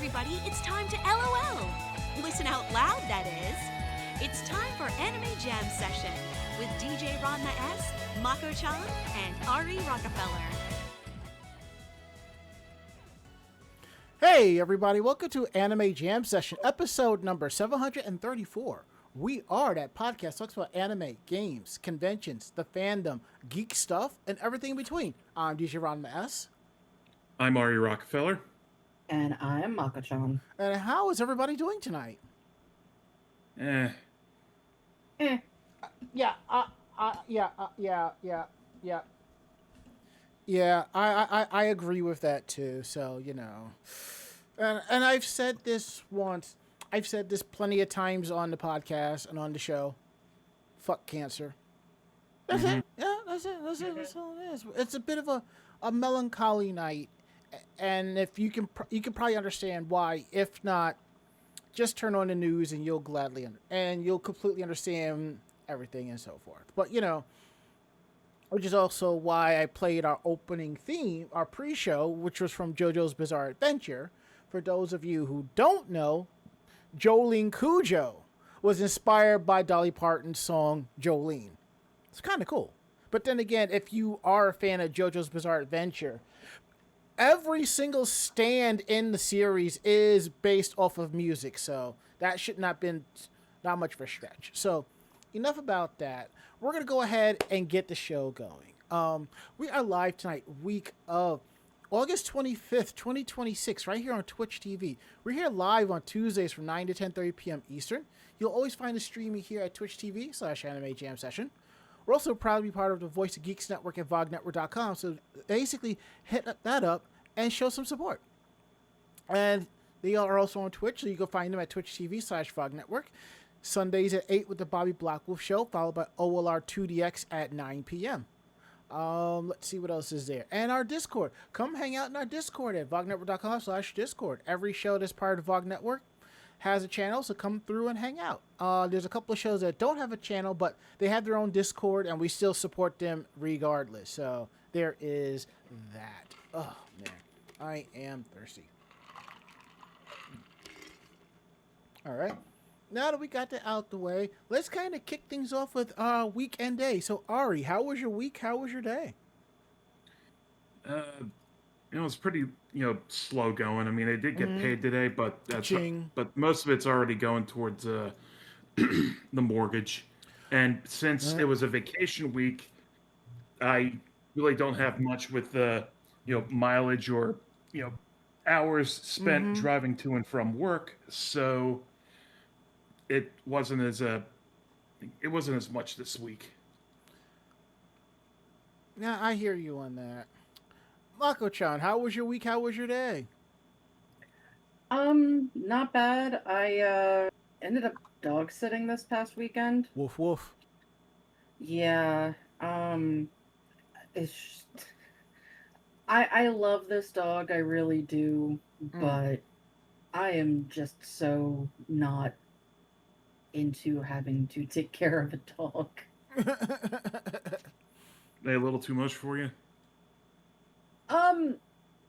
everybody, it's time to LOL. Listen out loud, that is. It's time for Anime Jam Session with DJ Ranma S, Mako-chan, and Ari Rockefeller. Hey everybody, welcome to Anime Jam Session, episode number 734. We are that podcast that talks about anime, games, conventions, the fandom, geek stuff, and everything in between. I'm DJ Ranma S. I'm Ari Rockefeller. And I'm Mako-chan. And how is everybody doing tonight? Eh. Yeah, I agree with that too. So, you know, and I've said this once. I've said this plenty of times on the podcast and on the show. Fuck cancer. That's it. Yeah, that's it. That's all it is. It's a bit of a melancholy night, and if you can probably understand why. If not, just turn on the news and you'll you'll completely understand everything and so forth. But you know, which is also why I played our opening theme, our pre-show, which was from JoJo's Bizarre Adventure. For those of you who don't know, Jolene Cujo was inspired by Dolly Parton's song Jolene. It's kind of cool. But then again, if you are a fan of JoJo's Bizarre Adventure, every single stand in the series is based off of music, so that should not been not much of a stretch. So enough about that. We're going to go ahead and get the show going. We are live tonight, week of August 25th, 2026, right here on Twitch TV. We're here live on Tuesdays from 9 to 10:30 p.m. Eastern. You'll always find us streaming here at Twitch TV/Anime Jam Session. We're also proud to be part of the Voice of Geeks Network at VogNetwork.com, so basically hit that up and show some support. And they are also on Twitch, so you can find them at Twitch TV/VogNetwork. Sundays at 8 with the Bobby Blackwolf Show, followed by OLR 2DX at 9 p.m. Let's see what else is there. And our Discord. Come hang out in our Discord at vognetwork.com/Discord. Every show that's part of Vog Network has a channel, so come through and hang out. There's a couple of shows that don't have a channel, but they have their own Discord, and we still support them regardless. So there is that. Oh, man. I am thirsty. All right. Now that we got that out the way, let's kind of kick things off with weekend day. So, Ari, how was your week? How was your day? It's pretty, slow going. I mean, I did get paid today, but most of it's already going towards the mortgage. And since it was a vacation week, I really don't have much with the, mileage or, hours spent driving to and from work. So it wasn't as much this week. Yeah, I hear you on that. Mako-chan, how was your week? How was your day? Not bad. I ended up dog sitting this past weekend. Woof woof. Yeah. It's just, I love this dog, I really do, but I am just so not into having to take care of a dog. They a little too much for you?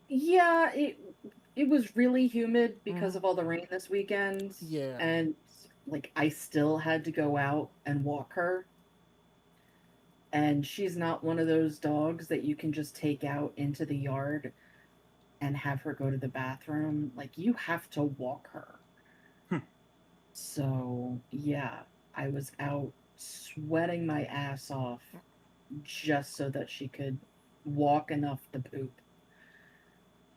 Yeah, it was really humid because of all the rain this weekend. Yeah. And I still had to go out and walk her. And she's not one of those dogs that you can just take out into the yard and have her go to the bathroom. You have to walk her. So, yeah, I was out sweating my ass off just so that she could walk enough to poop.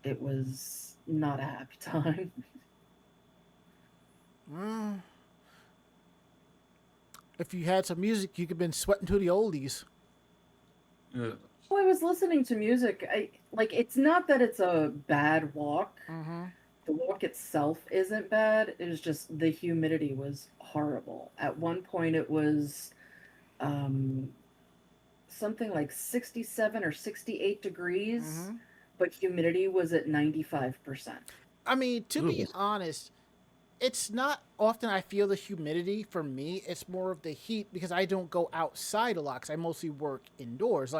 It was not a happy time. If you had some music, you could have been sweating to the oldies. Well, I was listening to music. It's not that it's a bad walk. The walk itself isn't bad. It was just the humidity was horrible. At one point, it was something like 67 or 68 degrees, but humidity was at 95%. I mean, to be honest, it's not often I feel the humidity for me. It's more of the heat because I don't go outside a lot because I mostly work indoors.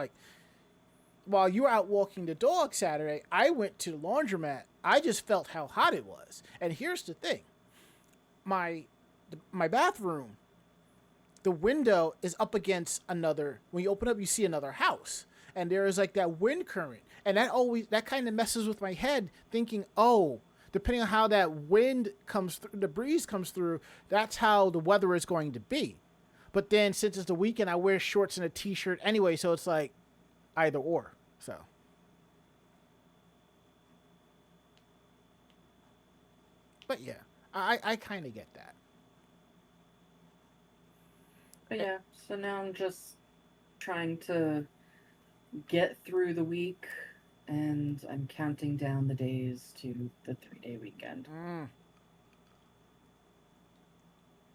while you were out walking the dog Saturday, I went to the laundromat. I just felt how hot it was. And here's the thing. My bathroom, the window is up against another. When you open up, you see another house. And there is like that wind current. And that kind of messes with my head, thinking, oh, depending on how that wind comes through, the breeze comes through, that's how the weather is going to be. But then since it's the weekend, I wear shorts and a t-shirt anyway, so it's like either or. So. But yeah, I kind of get that. But yeah, so now I'm just trying to get through the week, and I'm counting down the days to the 3-day weekend.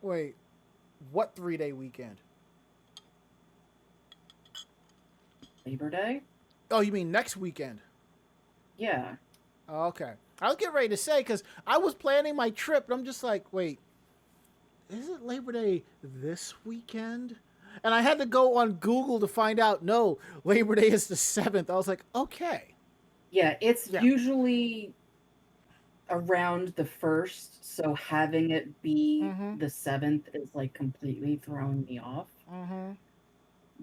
Wait, what 3-day weekend? Labor Day? Oh, you mean next weekend? Yeah. Oh, okay. I was getting ready to say, because I was planning my trip, and I'm just like, wait, is it Labor Day this weekend? And I had to go on Google to find out, no, Labor Day is the 7th. I was like, okay. Yeah, it's usually around the 1st, so having it be the 7th is like completely throwing me off.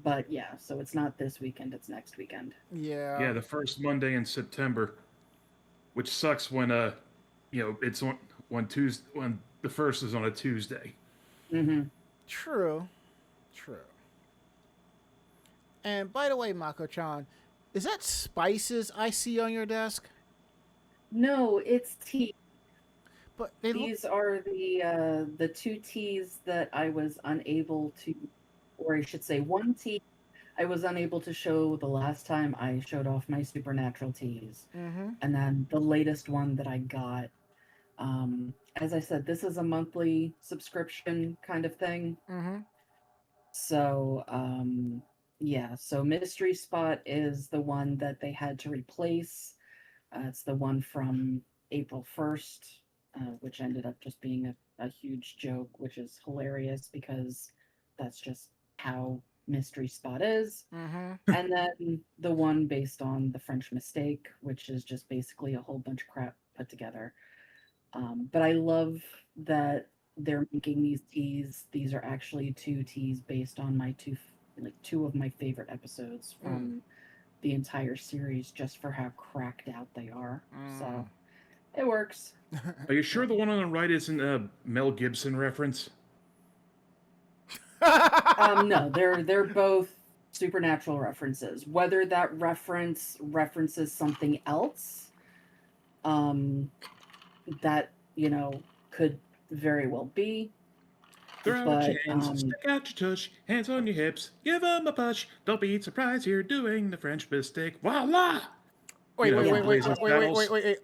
But yeah, so it's not this weekend, it's next weekend. Yeah. Yeah, the first Monday in September, which sucks when it's when the first is on a Tuesday. True. And by the way, Mako-chan, is that spices I see on your desk? No, it's tea. But these are the 2 teas that I was unable to, or I should say 1 tea I was unable to show the last time I showed off my supernatural teas. And then the latest one that I got, as I said, this is a monthly subscription kind of thing. So, yeah, so Mystery Spot is the one that they had to replace. It's the one from April 1st, which ended up just being a huge joke, which is hilarious because that's just how Mystery Spot is. And then the one based on The French Mistake, which is just basically a whole bunch of crap put together. But I love that they're making these teas. These are actually 2 teas based on my 2 of my favorite episodes from the entire series, just for how cracked out they are. So it works. Are you sure the one on the right isn't a Mel Gibson reference? No, they're both supernatural references. Whether that references something else, that could very well be. Throw out your hands, stick out your tush, hands on your hips, give them a push. Don't be surprised you're doing the French mistake. Voila! Wait,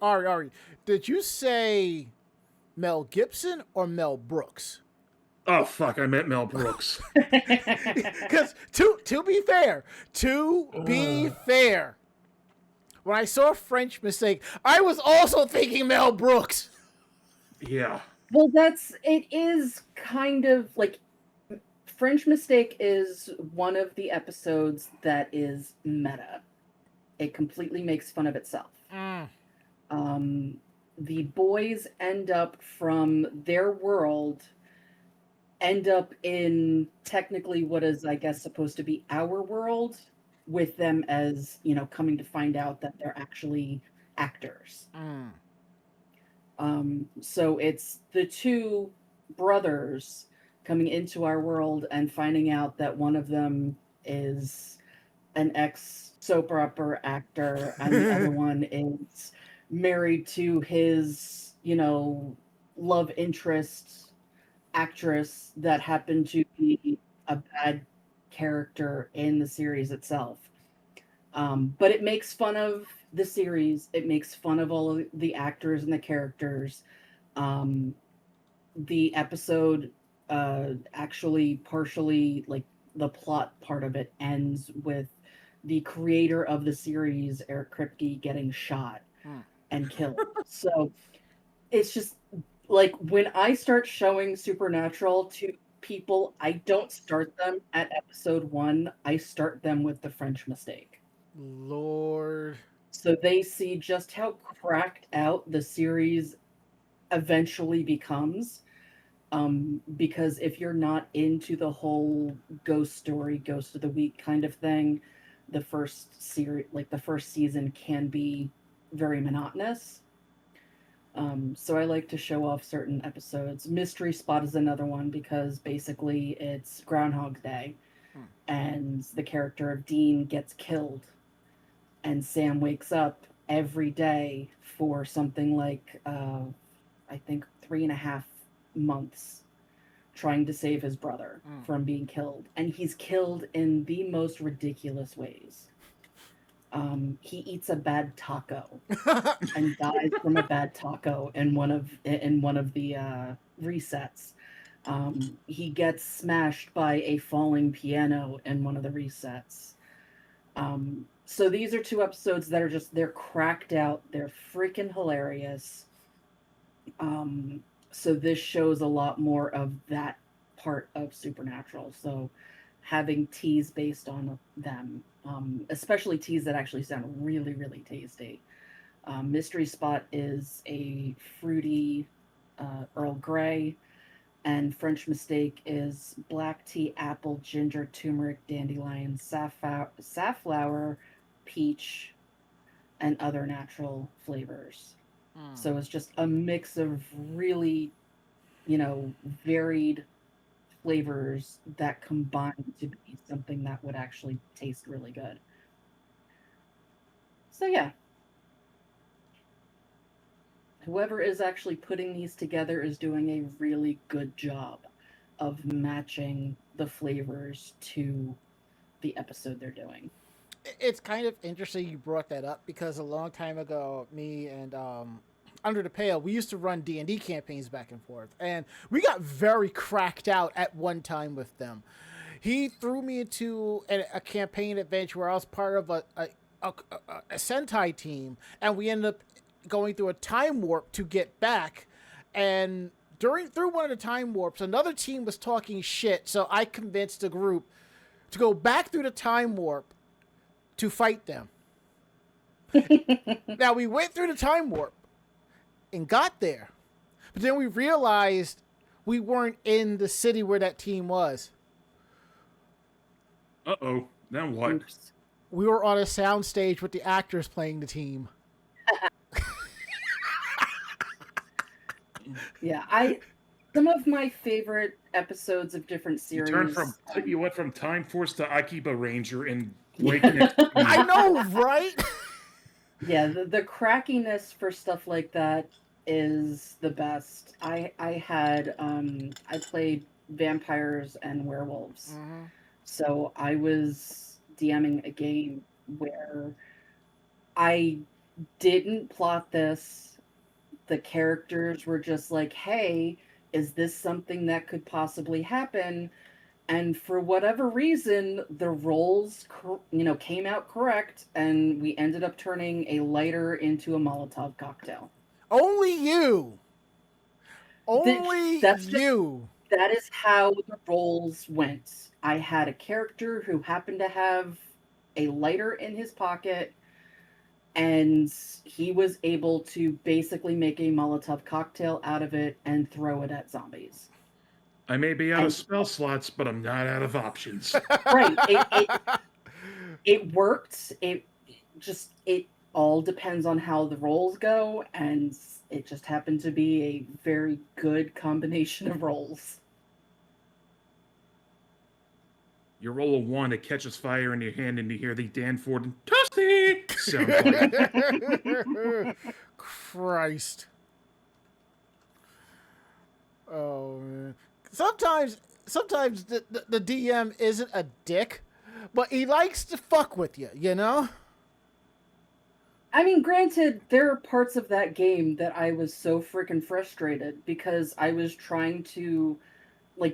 Ari. Did you say Mel Gibson or Mel Brooks? Oh, fuck, I meant Mel Brooks. Because, to be fair, when I saw French Mistake, I was also thinking Mel Brooks. Yeah. Well, it is kind of like French Mistake is one of the episodes that is meta. It completely makes fun of itself. The boys end up from their world, end up in technically what is, I guess, supposed to be our world, with them as, coming to find out that they're actually actors. So it's the 2 brothers coming into our world and finding out that one of them is an ex-soap opera actor and the other one is married to his, love interest actress that happened to be a bad character in the series itself. But it makes fun of the series. It makes fun of all of the actors and the characters. The episode actually partially, like the plot part of it, ends with the creator of the series, Eric Kripke, getting shot and killed. So it's just like when I start showing Supernatural to people, I don't start them at episode 1. I start them with The French Mistake. Lord. So they see just how cracked out the series eventually becomes. Because if you're not into the whole ghost story, ghost of the week kind of thing, the first season can be very monotonous. So I like to show off certain episodes. Mystery Spot is another one because basically it's Groundhog Day, Hmm. and the character of Dean gets killed, and Sam wakes up every day for something like I think 3.5 months trying to save his brother from being killed, and he's killed in the most ridiculous ways. He eats a bad taco and dies from a bad taco in one of the resets. He gets smashed by a falling piano in one of the resets. So these are two episodes that are they're cracked out. They're freaking hilarious. So this shows a lot more of that part of Supernatural. So having teas based on them, especially teas that actually sound really, really tasty. Mystery Spot is a fruity Earl Grey, and French Mistake is black tea, apple, ginger, turmeric, dandelion, safflower, peach, and other natural flavors. So it's just a mix of really, varied flavors that combine to be something that would actually taste really good. So yeah, whoever is actually putting these together is doing a really good job of matching the flavors to the episode they're doing. It's kind of interesting you brought that up because a long time ago, me and Under the Pale, we used to run D&D campaigns back and forth, and we got very cracked out at one time with them. He threw me into a campaign adventure where I was part of a Sentai team, and we ended up going through a time warp to get back. And through one of the time warps, another team was talking shit, so I convinced the group to go back through the time warp to fight them. Now we went through the time warp and got there, but then we realized we weren't in the city where that team was. Uh-oh. Now what? Oops. We were on a soundstage with the actors playing the team. Yeah, some of my favorite episodes of different series. You went from Time Force to Akiba Ranger and breaking it. I know, right? Yeah, the crackiness for stuff like that is the best. I played vampires and werewolves. Mm-hmm. So I was DMing a game where I didn't plot this. The characters were just like, hey, is this something that could possibly happen? And for whatever reason, the rolls, came out correct, and we ended up turning a lighter into a Molotov cocktail. Only you. Only you. That is how the rolls went. I had a character who happened to have a lighter in his pocket, and he was able to basically make a Molotov cocktail out of it and throw it at zombies. I may be out of spell slots, but I'm not out of options. Right. It worked. It all depends on how the rolls go, and it just happened to be a very good combination of rolls. You roll a 1, it catches fire in your hand, and you hear the Danford and Toasty sound like. Christ. Oh, man. Sometimes the DM isn't a dick, but he likes to fuck with you, you know? I mean, granted, there are parts of that game that I was so freaking frustrated because I was trying to,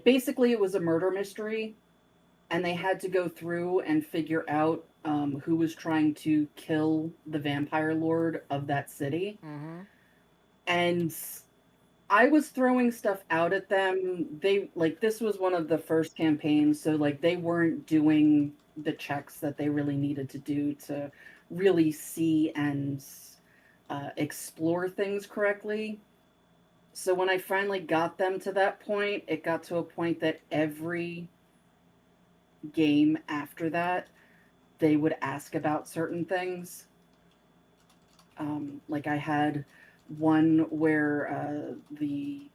basically it was a murder mystery, and they had to go through and figure out who was trying to kill the vampire lord of that city. Mm-hmm. And I was throwing stuff out at them. They like this was one of the first campaigns, so like they weren't doing the checks that they really needed to do to really see and explore things correctly. So when I finally got them to that point, it got to a point that every game after that, they would ask about certain things. Like I had one where the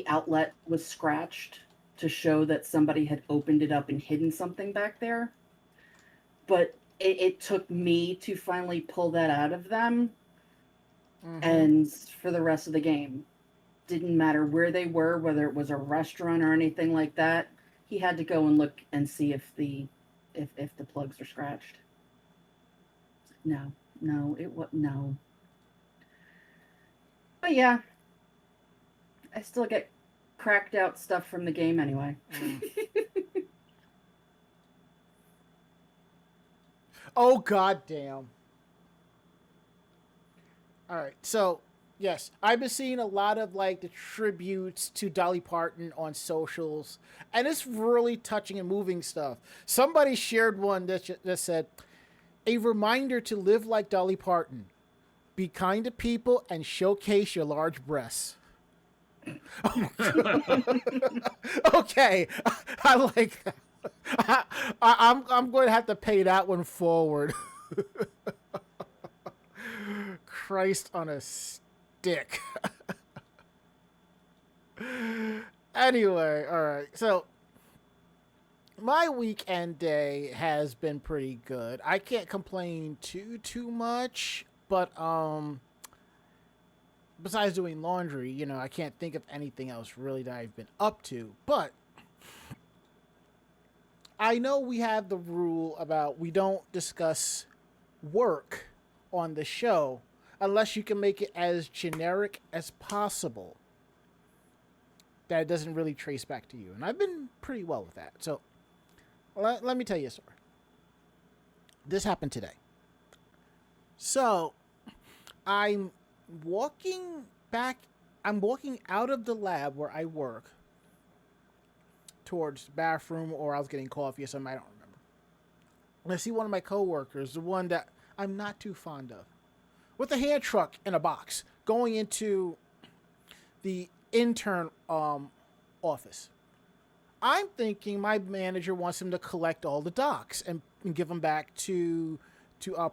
outlet was scratched to show that somebody had opened it up and hidden something back there. But it took me to finally pull that out of them. And for the rest of the game, didn't matter where they were, whether it was a restaurant or anything like that. He had to go and look and see if the plugs are scratched. No, it was no. But yeah, I still get cracked out stuff from the game anyway. Oh, goddamn. All right, so yes, I've been seeing a lot of like the tributes to Dolly Parton on socials, and it's really touching and moving stuff. Somebody shared one that said, "A reminder to live like Dolly Parton, be kind to people, and showcase your large breasts." Okay, I like that. I'm going to have to pay that one forward. Christ on a stick. Anyway, all right. So my weekend day has been pretty good. I can't complain too much, but besides doing laundry, you know, I can't think of anything else really that I've been up to. But I know we have the rule about we don't discuss work on the show unless you can make it as generic as possible, that it doesn't really trace back to you. And I've been pretty well with that. So let me tell you a story. This happened today. So I'm walking out of the lab where I work towards the bathroom, or I was getting coffee or something, I don't remember. And I see one of my coworkers, the one that I'm not too fond of, with a hand truck in a box going into the intern office. I'm thinking my manager wants him to collect all the docs and give them back to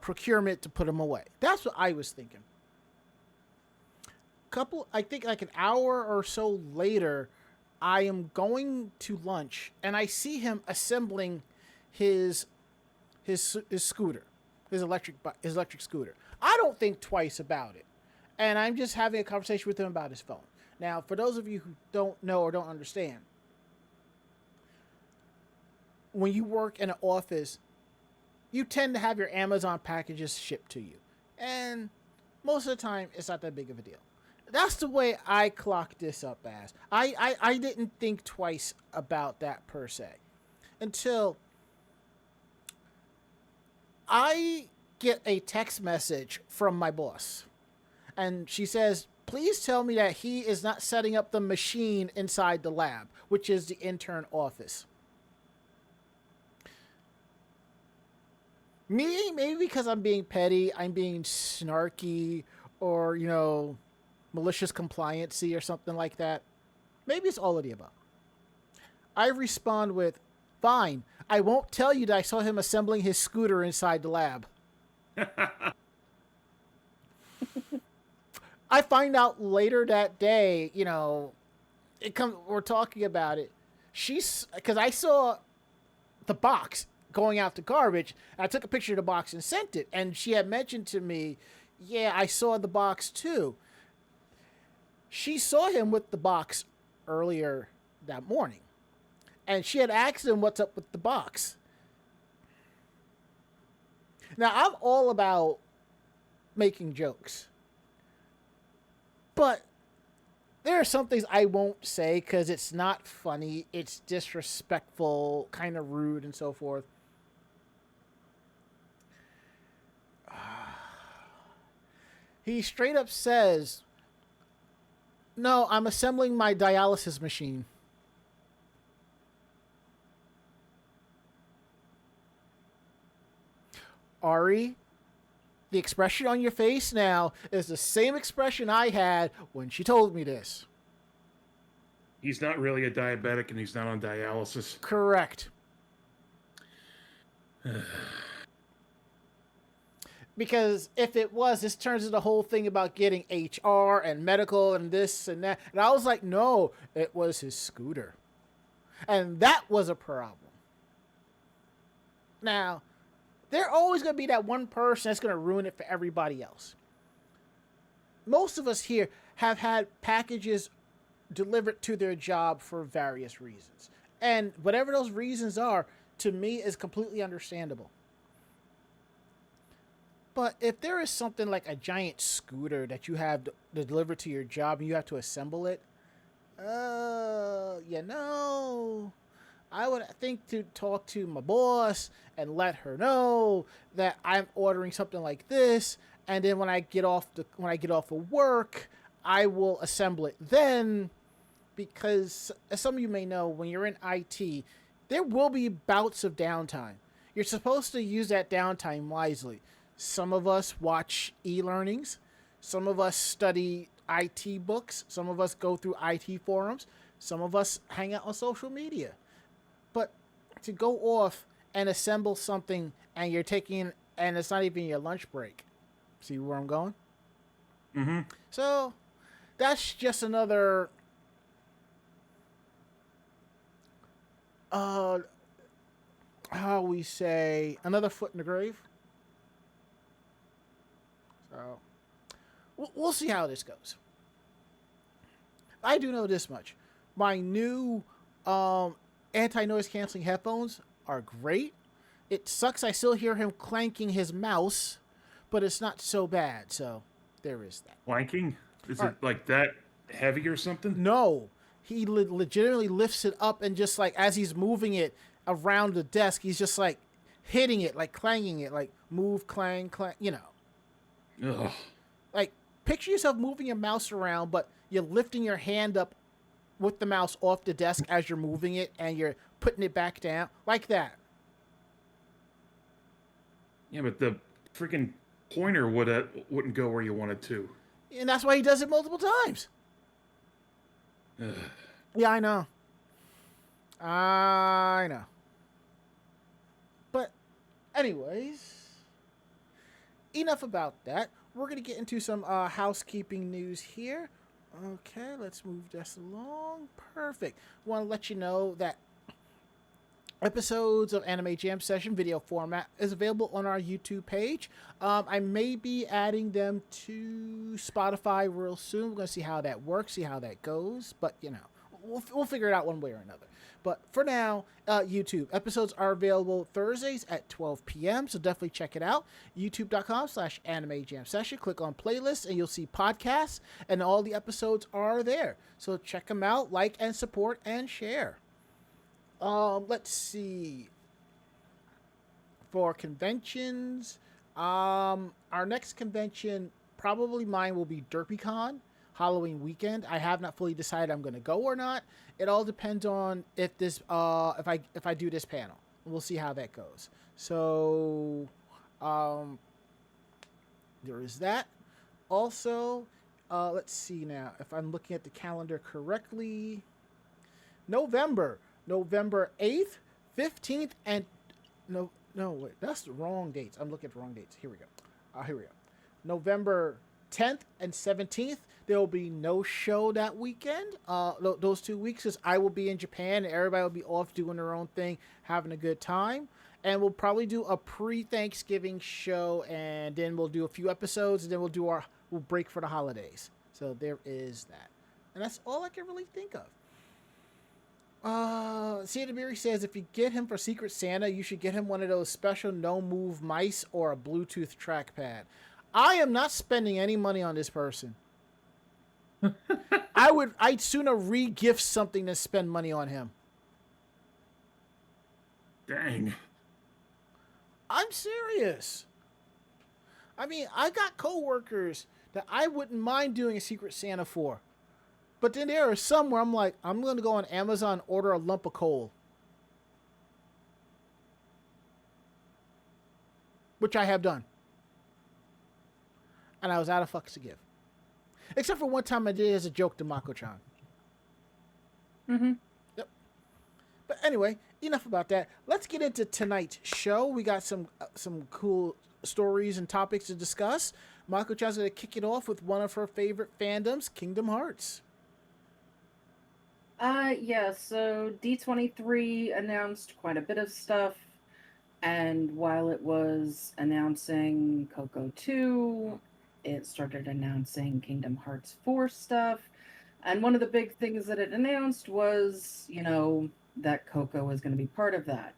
procurement to put them away. That's what I was thinking. I think like an hour or so later, I am going to lunch and I see him assembling his scooter, his electric scooter. I don't think twice about it, and I'm just having a conversation with him about his phone. Now, for those of you who don't know or don't understand, when you work in an office, you tend to have your Amazon packages shipped to you, and most of the time, it's not that big of a deal. That's the way I clocked this up as. I didn't think twice about that per se until I get a text message from my boss. And she says, please tell me that he is not setting up the machine inside the lab, which is the intern office. Maybe because I'm being petty, I'm being snarky, or, you know, malicious compliancy or something like that. Maybe it's all of the above. I respond with, fine, I won't tell you that I saw him assembling his scooter inside the lab. I find out later that day, you know, we're talking about it. Because I saw the box going out to garbage. I took a picture of the box and sent it. And she had mentioned to me, yeah, I saw the box too. She saw him with the box earlier that morning. And she had asked him what's up with the box. Now, I'm all about making jokes. But there are some things I won't say because it's not funny. It's disrespectful, kind of rude, and so forth. He straight up says, No, I'm assembling my dialysis machine. Ari, the expression on your face now is the same expression I had when she told me this. He's not really a diabetic and he's not on dialysis. Correct. Because if it was, this turns into the whole thing about getting HR and medical and this and that. And I was like, no, it was his scooter. And that was a problem. Now, there's always going to be that one person that's going to ruin it for everybody else. Most of us here have had packages delivered to their job for various reasons. And whatever those reasons are, to me, is completely understandable. But if there is something like a giant scooter that you have delivered to your job and you have to assemble it, I would think to talk to my boss and let her know that I'm ordering something like this, and then when I get off of work, I will assemble it then. Because as some of you may know, when you're in IT, there will be bouts of downtime. You're supposed to use that downtime wisely. Some of us watch e-learnings. Some of us study IT books. Some of us go through IT forums. Some of us hang out on social media. But to go off and assemble something and it's not even your lunch break. See where I'm going? Mm-hmm. So that's just another another foot in the grave. So we'll see how this goes. I do know this much. My new anti-noise canceling headphones are great. It sucks I still hear him clanking his mouse, but it's not so bad. So there is that. Clanking? Is it like that heavy or something? No. He legitimately lifts it up and just like as he's moving it around the desk, he's just like hitting it, like clanging it, like move, clang, clang, Ugh. Like picture yourself moving your mouse around, but you're lifting your hand up with the mouse off the desk as you're moving it and you're putting it back down like that. Yeah, but the freaking pointer wouldn't go where you want it to. And that's why he does it multiple times. Ugh. Yeah, I know. I know. But anyways, enough about that. We're going to get into some housekeeping news here. Okay, let's move this along. Perfect. Want to let you know that episodes of Anime Jam Session video format is available on our YouTube page. I may be adding them to Spotify real soon. We're going to see how that works, see how that goes. But, we'll figure it out one way or another. But for now, YouTube. Episodes are available Thursdays at 12 p.m., so definitely check it out. YouTube.com/Anime Jam Session. Click on playlists, and you'll see podcasts, and all the episodes are there. So check them out, like and support, and share. Let's see. For conventions, our next convention, probably mine will be DerpyCon, Halloween weekend. I have not fully decided I'm going to go or not. It all depends on if if I do this panel. We'll see how that goes. So, there is that. Also, let's see now if I'm looking at the calendar correctly. November 8th, 15th, and wait, that's the wrong dates. I'm looking at the wrong dates. Here we go. November 10th and 17th, there will be no show that weekend. Those 2 weeks, because I will be in Japan and everybody will be off doing their own thing, having a good time. And we'll probably do a pre-Thanksgiving show, and then we'll do a few episodes, and then we'll break for the holidays. So there is that. And that's all I can really think of. Santa Miri says if you get him for Secret Santa, you should get him one of those special no-move mice or a Bluetooth trackpad. I am not spending any money on this person. I'd sooner re-gift something than spend money on him. Dang. I'm serious. I mean, I got coworkers that I wouldn't mind doing a Secret Santa for. But then there are some where I'm like, I'm going to go on Amazon, order a lump of coal. Which I have done. And I was out of fucks to give. Except for one time I did it as a joke to Mako-chan. Mm-hmm. Yep. But anyway, enough about that. Let's get into tonight's show. We got some cool stories and topics to discuss. Mako-chan's going to kick it off with one of her favorite fandoms, Kingdom Hearts. Yeah, so D23 announced quite a bit of stuff, and while it was announcing Coco 2, it started announcing Kingdom Hearts 4 stuff, and one of the big things that it announced was, that Coco was going to be part of that.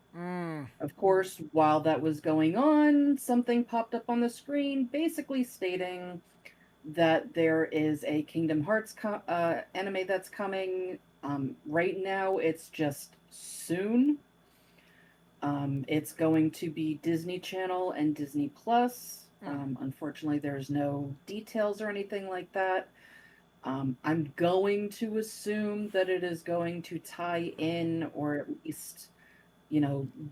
Of course, while that was going on, something popped up on the screen basically stating that there is a Kingdom Hearts anime that's coming. Right now, it's just soon. It's going to be Disney Channel and Disney Plus. Unfortunately, there's no details or anything like that. I'm going to assume that it is going to tie in, or at least,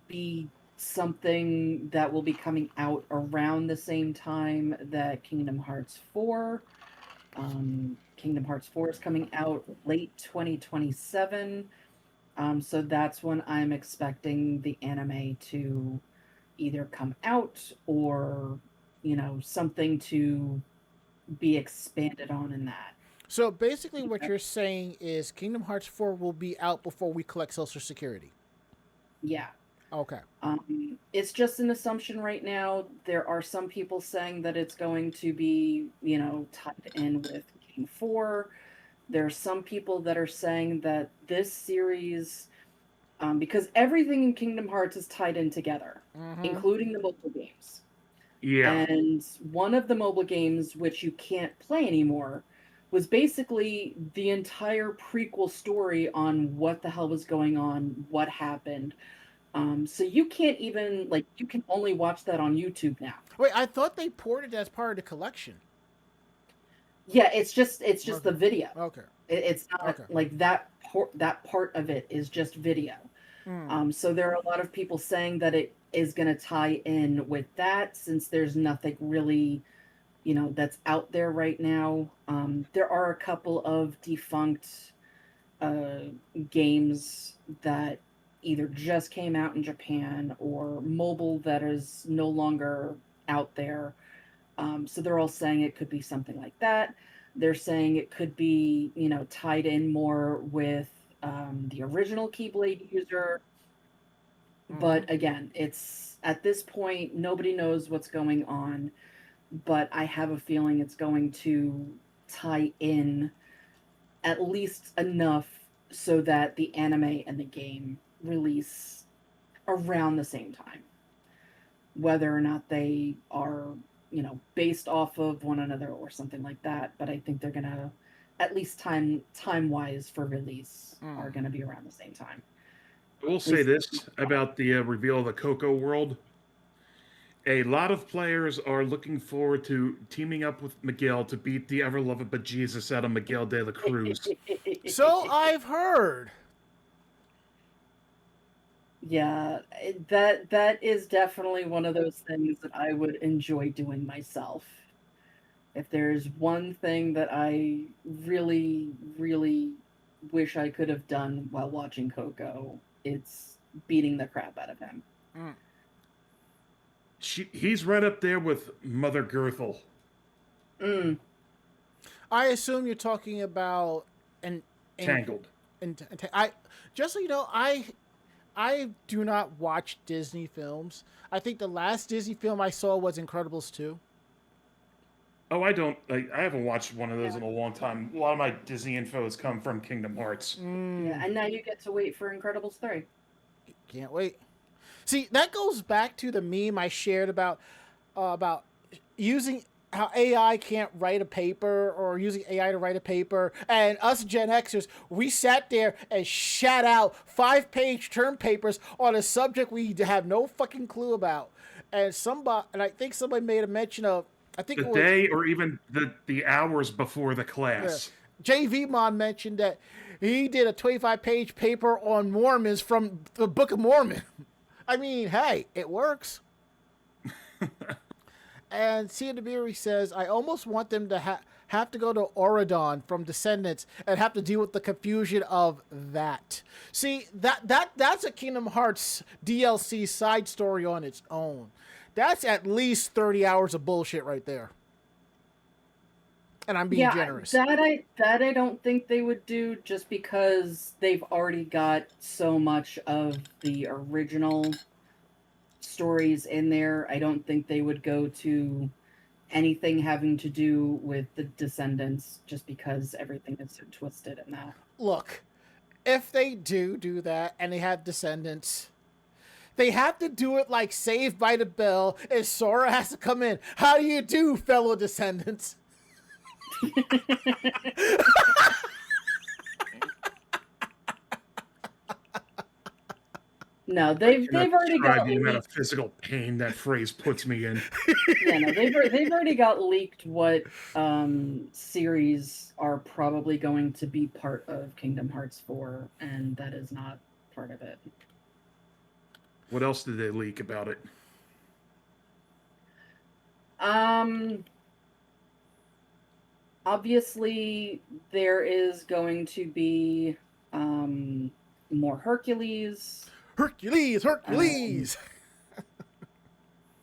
be something that will be coming out around the same time that Kingdom Hearts 4. Kingdom Hearts 4 is coming out late 2027. So that's when I'm expecting the anime to either come out or, something to be expanded on in that. So basically what you're saying is Kingdom Hearts 4 will be out before we collect Social Security. Yeah. Okay. It's just an assumption right now. There are some people saying that it's going to be, tied in with King 4. There are some people that are saying that this series, because everything in Kingdom Hearts is tied in together, including the mobile games. Yeah. And one of the mobile games, which you can't play anymore, was basically the entire prequel story on what the hell was going on, what happened. So you can't even, you can only watch that on YouTube now. Wait, I thought they ported it as part of the collection. Yeah, it's just Okay. the video. Okay. It's not like that part of it is just video. So there are a lot of people saying that it is going to tie in with that, since there's nothing really, that's out there right now. There are a couple of defunct games that either just came out in Japan or mobile that is no longer out there. So they're all saying it could be something like that. They're saying it could be, tied in more with the original Keyblade user. But again, it's at this point, nobody knows what's going on. But I have a feeling it's going to tie in at least enough so that the anime and the game release around the same time. Whether or not they are, based off of one another or something like that. But I think they're going to, at least time-wise for release, are going to be around the same time. I will say this about the reveal of the Coco world. A lot of players are looking forward to teaming up with Miguel to beat the ever-loved bejesus out of Miguel de la Cruz. So I've heard. Yeah, that is definitely one of those things that I would enjoy doing myself. If there's one thing that I really, really wish I could have done while watching Coco, it's beating the crap out of him. He's right up there with Mother Goethel. I assume you're talking about Tangled. Just so you know, I do not watch Disney films. I think the last Disney film I saw was Incredibles 2. Oh, I don't. I haven't watched one of those in a long time. A lot of my Disney info has come from Kingdom Hearts. Yeah, and now you get to wait for Incredibles 3. Can't wait. See, that goes back to the meme I shared about using how AI can't write a paper, or using AI to write a paper, and us Gen Xers, we sat there and shat out 5-page term papers on a subject we have no fucking clue about. And I think somebody made a mention of, I think the day or even the hours before the class. JV Mon mentioned that he did a 25-page paper on Mormons from the Book of Mormon. I mean, hey, it works. And Cia DeBerry says, I almost want them to have to go to Oridon from Descendants and have to deal with the confusion of that. See, that's a Kingdom Hearts DLC side story on its own. That's at least 30 hours of bullshit right there. And I'm being generous. That I don't think they would do, just because they've already got so much of the original stories in there. I don't think they would go to anything having to do with the Descendants, just because everything is so twisted in that. Look, if they do that and they have Descendants, they have to do it like Saved by the Bell, and Sora has to come in. How do you do, fellow Descendants? No, they've already got the amount of physical pain that phrase puts me in. Yeah, no, they've already got leaked what series are probably going to be part of Kingdom Hearts 4, and that is not part of it. What else did they leak about it? Obviously, there is going to be more Hercules. Hercules!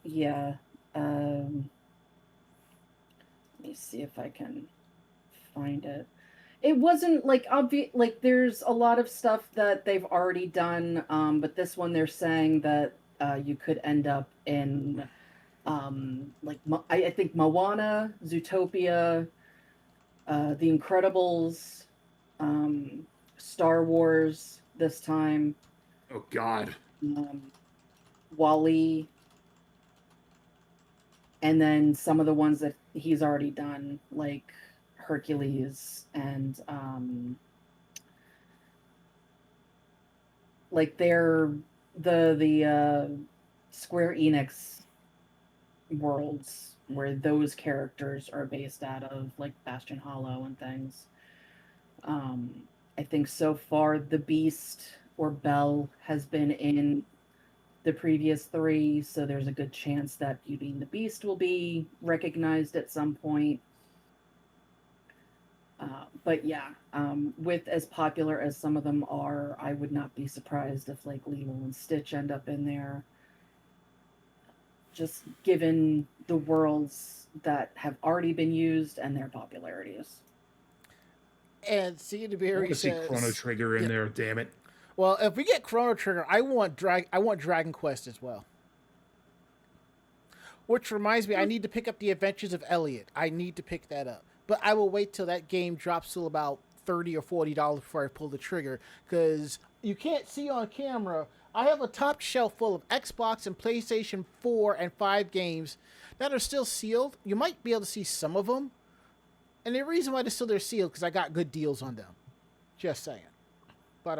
Yeah. Let me see if I can find it. It wasn't like obvious. Like, there's a lot of stuff that they've already done, but this one they're saying that you could end up in I think Moana, Zootopia, The Incredibles, Star Wars this time. Oh, God. Wall-E. And then some of the ones that he's already done, like Hercules and like they're the Square Enix worlds where those characters are based out of, like Bastion Hollow and things. I think so far the Beast or Belle has been in the previous 3, so there's a good chance that Beauty and the Beast will be recognized at some point. But yeah, with as popular as some of them are, I would not be surprised if like Lilo and Stitch end up in there. Just given the worlds that have already been used and their popularities. And Cia DeBerry says, see Chrono Trigger in there, damn it. Well, if we get Chrono Trigger, I want Dragon Quest as well. Which reminds me, I need to pick up The Adventures of Elliot. I need to pick that up. But I will wait till that game drops to about $30 or $40 before I pull the trigger. Because you can't see on camera, I have a top shelf full of Xbox and PlayStation 4 and 5 games that are still sealed. You might be able to see some of them. And the reason why they're sealed because I got good deals on them. Just saying. But,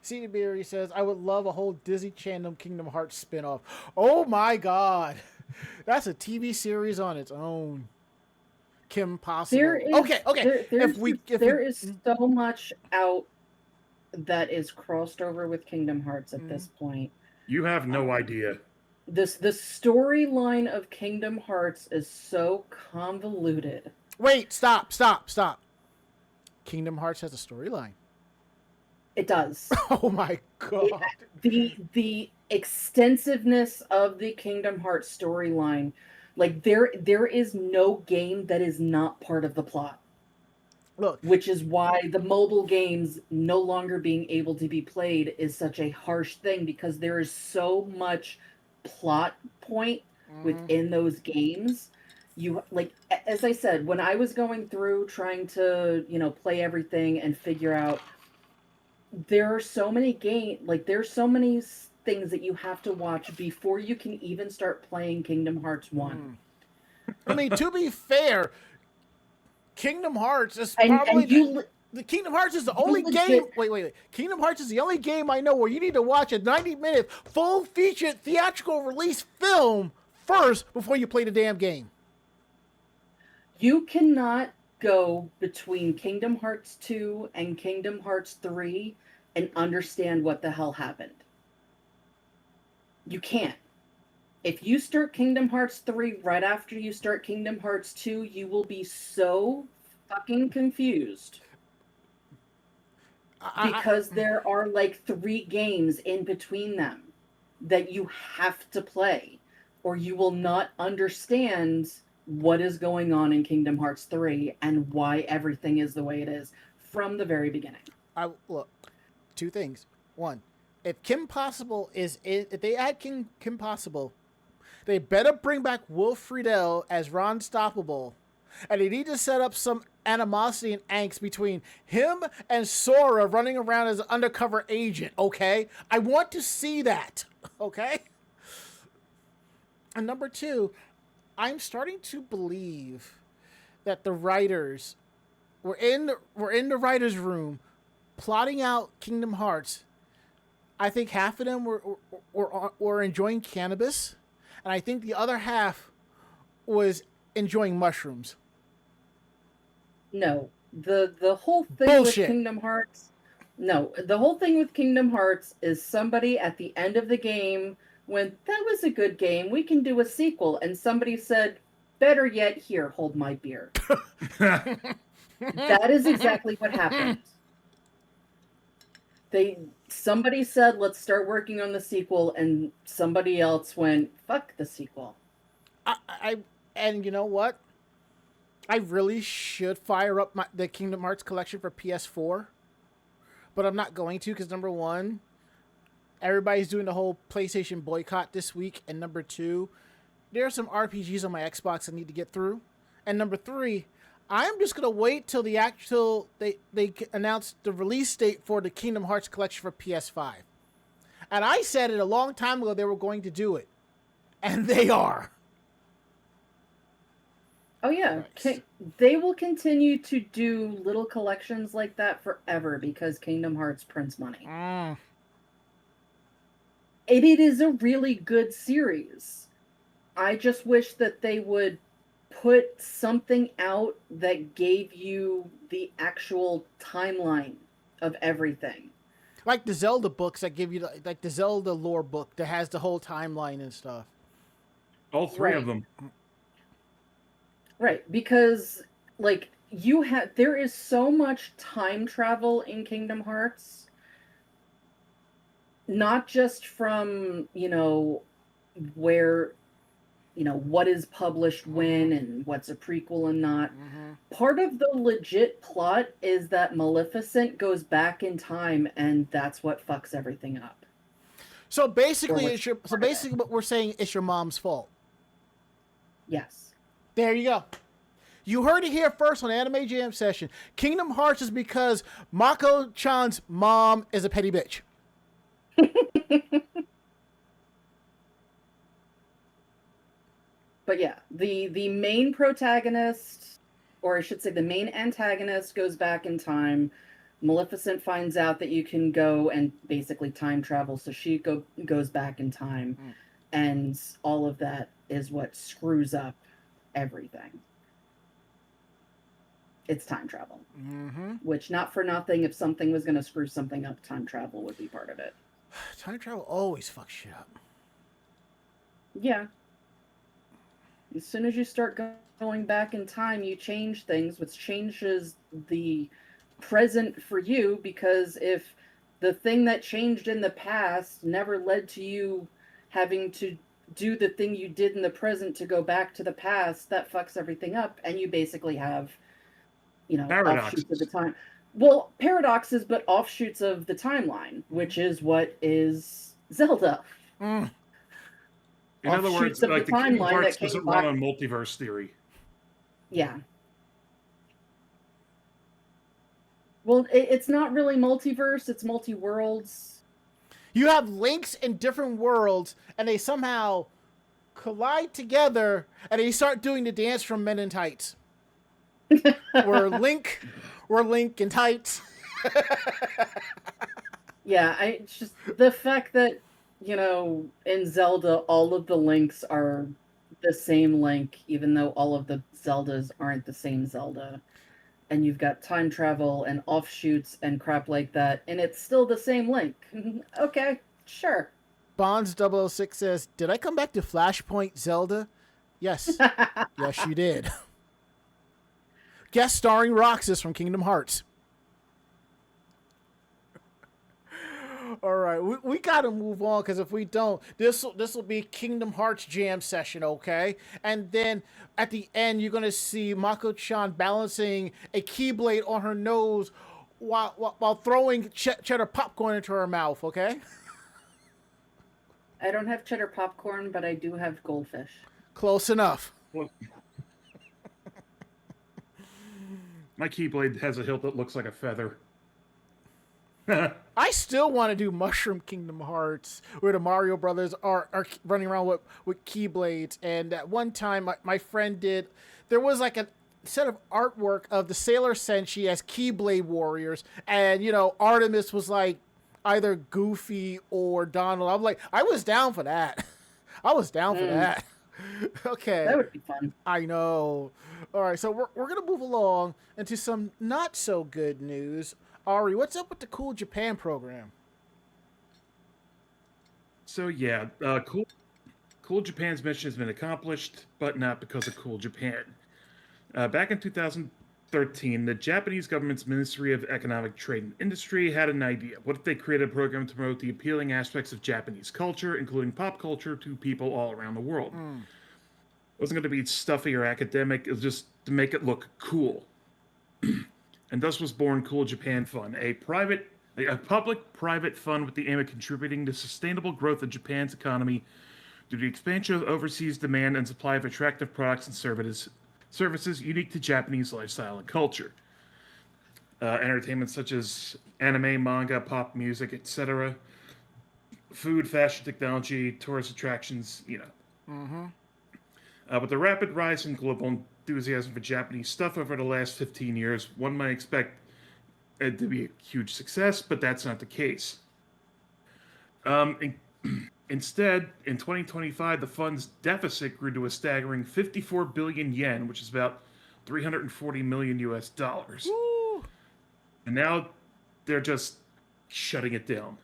Cia DeBerry says, I would love a whole Disney Channel Kingdom Hearts spinoff. Oh my God. That's a TV series on its own. Kim Possible. There is so much out that is crossed over with Kingdom Hearts at this point. You have no idea. The storyline of Kingdom Hearts is so convoluted. Wait, stop. Kingdom Hearts has a storyline. It does. Oh my God. The extensiveness of the Kingdom Hearts storyline, like there is no game that is not part of the plot. Look, which is why the mobile games no longer being able to be played is such a harsh thing, because there is so much plot point within those games. You, like, as I said, when I was going through trying to, play everything and figure out, there are so many there's so many things that you have to watch before you can even start playing Kingdom Hearts 1. I mean, to be fair, Kingdom Hearts is probably the Kingdom Hearts is the only game. Wait. Kingdom Hearts is the only game I know where you need to watch a 90-minute full-featured theatrical release film first before you play the damn game. You cannot go between Kingdom Hearts 2 and Kingdom Hearts 3 and understand what the hell happened. You can't. If you start Kingdom Hearts 3 right after you start Kingdom Hearts 2, you will be so fucking confused. Because there are like 3 games in between them that you have to play, or you will not understand what is going on in Kingdom Hearts 3 and why everything is the way it is from the very beginning. Look, 2 things. 1, if Kim Possible if they add Kim Possible, they better bring back Will Friedle as Ron Stoppable, and they need to set up some animosity and angst between him and Sora running around as an undercover agent, okay? I want to see that, okay? And number 2, I'm starting to believe that the writers were in the writers' room plotting out Kingdom Hearts. I think half of them were enjoying cannabis, and I think the other half was enjoying mushrooms. No, the whole thing Bullshit. with Kingdom Hearts. No, the whole thing with Kingdom Hearts is somebody at the end of the game went, "That was a good game. We can do a sequel." And somebody said, "Better yet, here, hold my beer." That is exactly what happened. Somebody said, "Let's start working on the sequel," and somebody else went, "Fuck the sequel." And you know what? I really should fire up the Kingdom Hearts collection for PS4, but I'm not going to because number 1, everybody's doing the whole PlayStation boycott this week, and number 2, there are some RPGs on my Xbox I need to get through, and number 3, I'm just gonna wait till they announce the release date for the Kingdom Hearts collection for PS5, and I said it a long time ago they were going to do it, and they are. Oh yeah, they will continue to do little collections like that forever because Kingdom Hearts prints money. It is a really good series. I just wish that they would put something out that gave you the actual timeline of everything. Like the Zelda books that give you, like the Zelda lore book that has the whole timeline and stuff. All 3 of them. Right, because like there is so much time travel in Kingdom Hearts, not just from, where, what is published when and what's a prequel and not. Part of the legit plot is that Maleficent goes back in time, and that's what fucks everything up. So basically, what we're saying is your mom's fault. Yes. There you go. You heard it here first on Anime Jam Session. Kingdom Hearts is because Mako-chan's mom is a petty bitch. But yeah, the main protagonist, or I should say the main antagonist, goes back in time. Maleficent finds out that you can go and basically time travel, so she goes back in time. And all of that is what screws up everything. It's time travel. Which, not for nothing, if something was going to screw something up, time travel would be part of it. Time travel always fucks shit up. Yeah. As soon as you start going back in time, you change things, which changes the present for you, because if the thing that changed in the past never led to you having to do the thing you did in the present to go back to the past, that fucks everything up, and you basically have, offshoots of the time. Well, paradoxes, but offshoots of the timeline, which is what is Zelda. In other words, like the Kingdom Hearts doesn't run on multiverse theory. Yeah. Well, it's not really multiverse, it's multi-worlds. You have links in different worlds, and they somehow collide together, and they start doing the dance from Men in Tights. We're Link in tights. Yeah, it's just the fact that, in Zelda, all of the links are the same Link, even though all of the Zeldas aren't the same Zelda. and you've got time travel and offshoots and crap like that, and it's still the same link. Okay, sure. Bonds006 says, "Did I come back to Flashpoint Zelda?" Yes. Yes, you did. Guest starring Roxas from Kingdom Hearts. All right, we got to move on, because if we don't, this will be Kingdom Hearts jam session, okay? And then at the end, you're going to see Mako-chan balancing a keyblade on her nose while throwing cheddar popcorn into her mouth, okay? I don't have cheddar popcorn, but I do have goldfish. Close enough. Well, my Keyblade has a hilt that looks like a feather. I still want to do Mushroom Kingdom Hearts, where the Mario Brothers are running around with Keyblades. And at one time, my friend did. There was like a set of artwork of the Sailor Senshi as Keyblade warriors, and Artemis was like either Goofy or Donald. I'm like, I was down for that. I was down for that. Okay. That would be fun. I know. All right, so we're going to move along into some not so good news. Ari, what's up with the Cool Japan program? So yeah, Cool Japan's mission has been accomplished, but not because of Cool Japan. Back in 2013, the Japanese government's Ministry of Economic Trade and Industry had an idea. What if they created a program to promote the appealing aspects of Japanese culture, including pop culture, to people all around the world? It wasn't going to be stuffy or academic. It was just to make it look cool. And thus was born Cool Japan Fund, a public-private fund with the aim of contributing to sustainable growth of Japan's economy through the expansion of overseas demand and supply of attractive products and services unique to Japanese lifestyle and culture. Entertainment such as anime, manga, pop music, etc. Food, fashion, technology, tourist attractions, With the rapid rise in global enthusiasm for Japanese stuff over the last 15 years, one might expect it to be a huge success, but that's not the case. Instead, in 2025, the fund's deficit grew to a staggering 54 billion yen, which is about $340 million US. Woo! And now they're just shutting it down.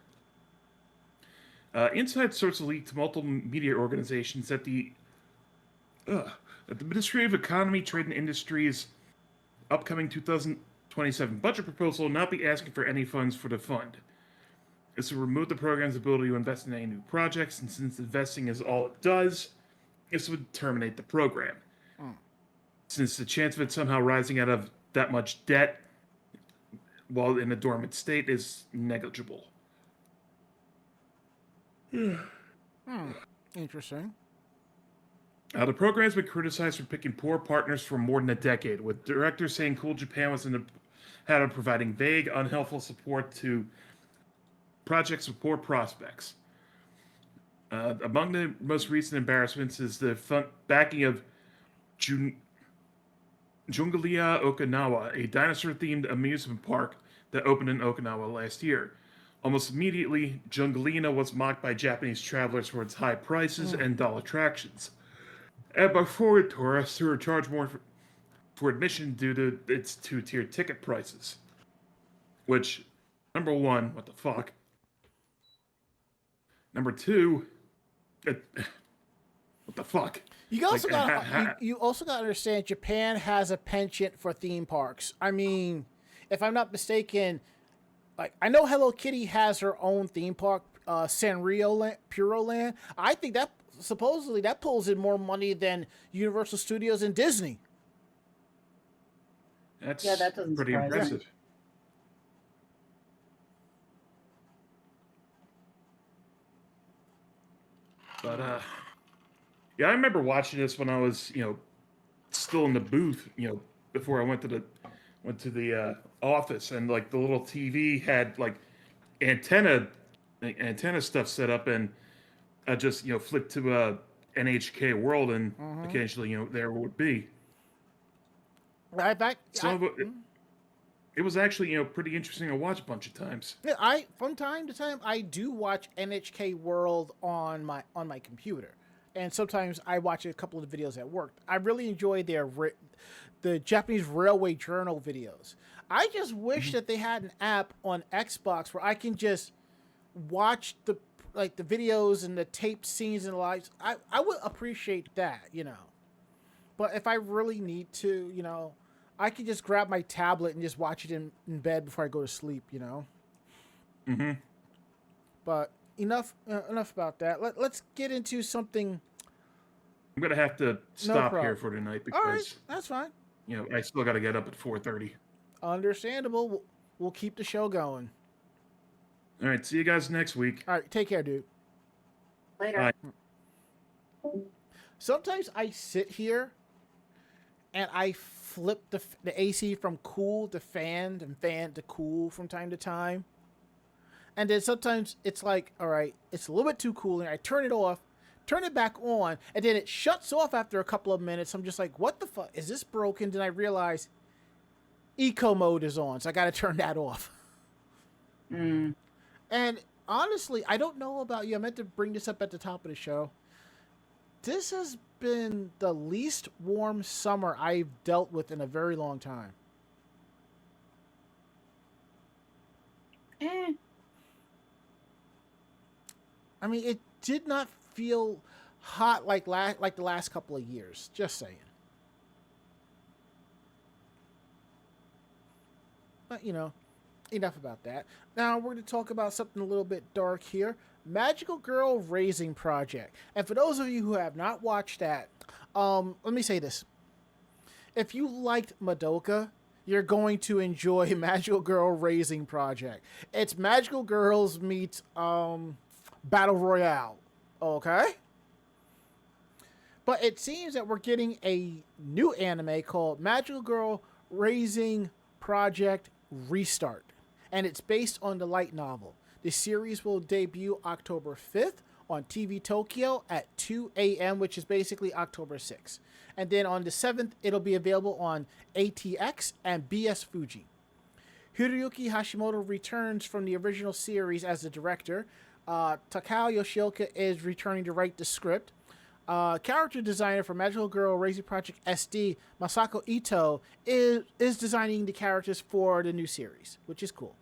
Inside sources leaked to multiple media organizations that the Ministry of Economy, Trade and Industry's upcoming 2027 budget proposal will not be asking for any funds for the fund. This will remove the program's ability to invest in any new projects, and since investing is all it does, this would terminate the program. Since the chance of it somehow rising out of that much debt while in a dormant state is negligible. Interesting. The program has been criticized for picking poor partners for more than a decade, with directors saying Cool Japan was in the habit of providing vague, unhelpful support to projects with poor prospects. Among the most recent embarrassments is the backing of Jungalia Okinawa, a dinosaur-themed amusement park that opened in Okinawa last year. Almost immediately, Jungalina was mocked by Japanese travelers for its high prices and dull attractions, and by foreign tourists who are charged more for admission due to its two-tier ticket prices. Which, number one, what the fuck? Number two, what the fuck? You also got to understand, Japan has a penchant for theme parks. I mean, if I'm not mistaken, like I know Hello Kitty has her own theme park, Sanrio Puro Land. I think that supposedly that pulls in more money than Universal Studios and Disney. That's that doesn't pretty surprise impressive. me. But yeah, I remember watching this when I was, still in the booth, before I went to the office, and like the little TV had like antenna stuff set up, and I just flipped to NHK World, and occasionally there would be. Right back. It was actually pretty interesting to watch a bunch of times. Yeah, from time to time I do watch NHK World on my computer. and sometimes I watch a couple of the videos at work. I really enjoy the Japanese Railway Journal videos. I just wish that they had an app on Xbox where I can just watch the videos and the taped scenes and lives. I would appreciate that, But if I really need to, I can just grab my tablet and just watch it in bed before I go to sleep, Mm-hmm. But enough about that. Let's get into something. I'm gonna have to stop here for tonight because all right, that's fine. I still got to get up at 4:30. Understandable. We'll keep the show going. All right, see you guys next week. All right, take care, dude. Later. Bye. Sometimes I sit here and I flip the AC from cool to fan and fan to cool from time to time. And then sometimes it's like, all right, it's a little bit too cool, and I turn it off, turn it back on, and then it shuts off after a couple of minutes. I'm just like, what the fuck? Is this broken? Then I realize eco mode is on, so I got to turn that off. Mm. And honestly, I don't know about you. I meant to bring this up at the top of the show. This has been the least warm summer I've dealt with in a very long time. I mean, it did not feel hot like the last couple of years. Just saying. But, enough about that. Now we're going to talk about something a little bit dark here. Magical Girl Raising Project. And for those of you who have not watched that, let me say this. If you liked Madoka, you're going to enjoy Magical Girl Raising Project. It's Magical Girls meets Battle Royale. Okay? But it seems that we're getting a new anime called Magical Girl Raising Project Restart. And it's based on the light novel. The series will debut October 5th on TV Tokyo at 2 a.m., which is basically October 6th. And then on the 7th, it'll be available on ATX and BS Fuji. Hiroyuki Hashimoto returns from the original series as the director. Takao Yoshioka is returning to write the script. Character designer for Magical Girl Raising Project SD, Masako Ito, is designing the characters for the new series, which is cool.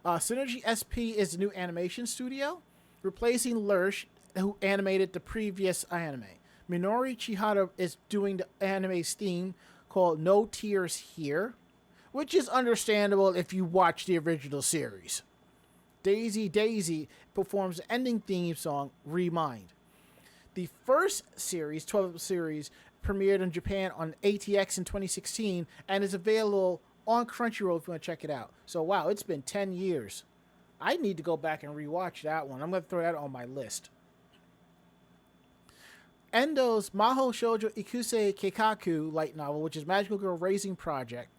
Synergy SP is the new animation studio, replacing Lurch, who animated the previous anime. Minori Chihara is doing the anime's theme called No Tears Here, which is understandable if you watch the original series. Daisy performs the ending theme song, Remind. The first series, 12th series, premiered in Japan on ATX in 2016 and is available on Crunchyroll if you want to check it out. So, wow, it's been 10 years. I need to go back and rewatch that one. I'm going to throw that on my list. Endo's Maho Shoujo Ikusei Keikaku light novel, which is Magical Girl Raising Project,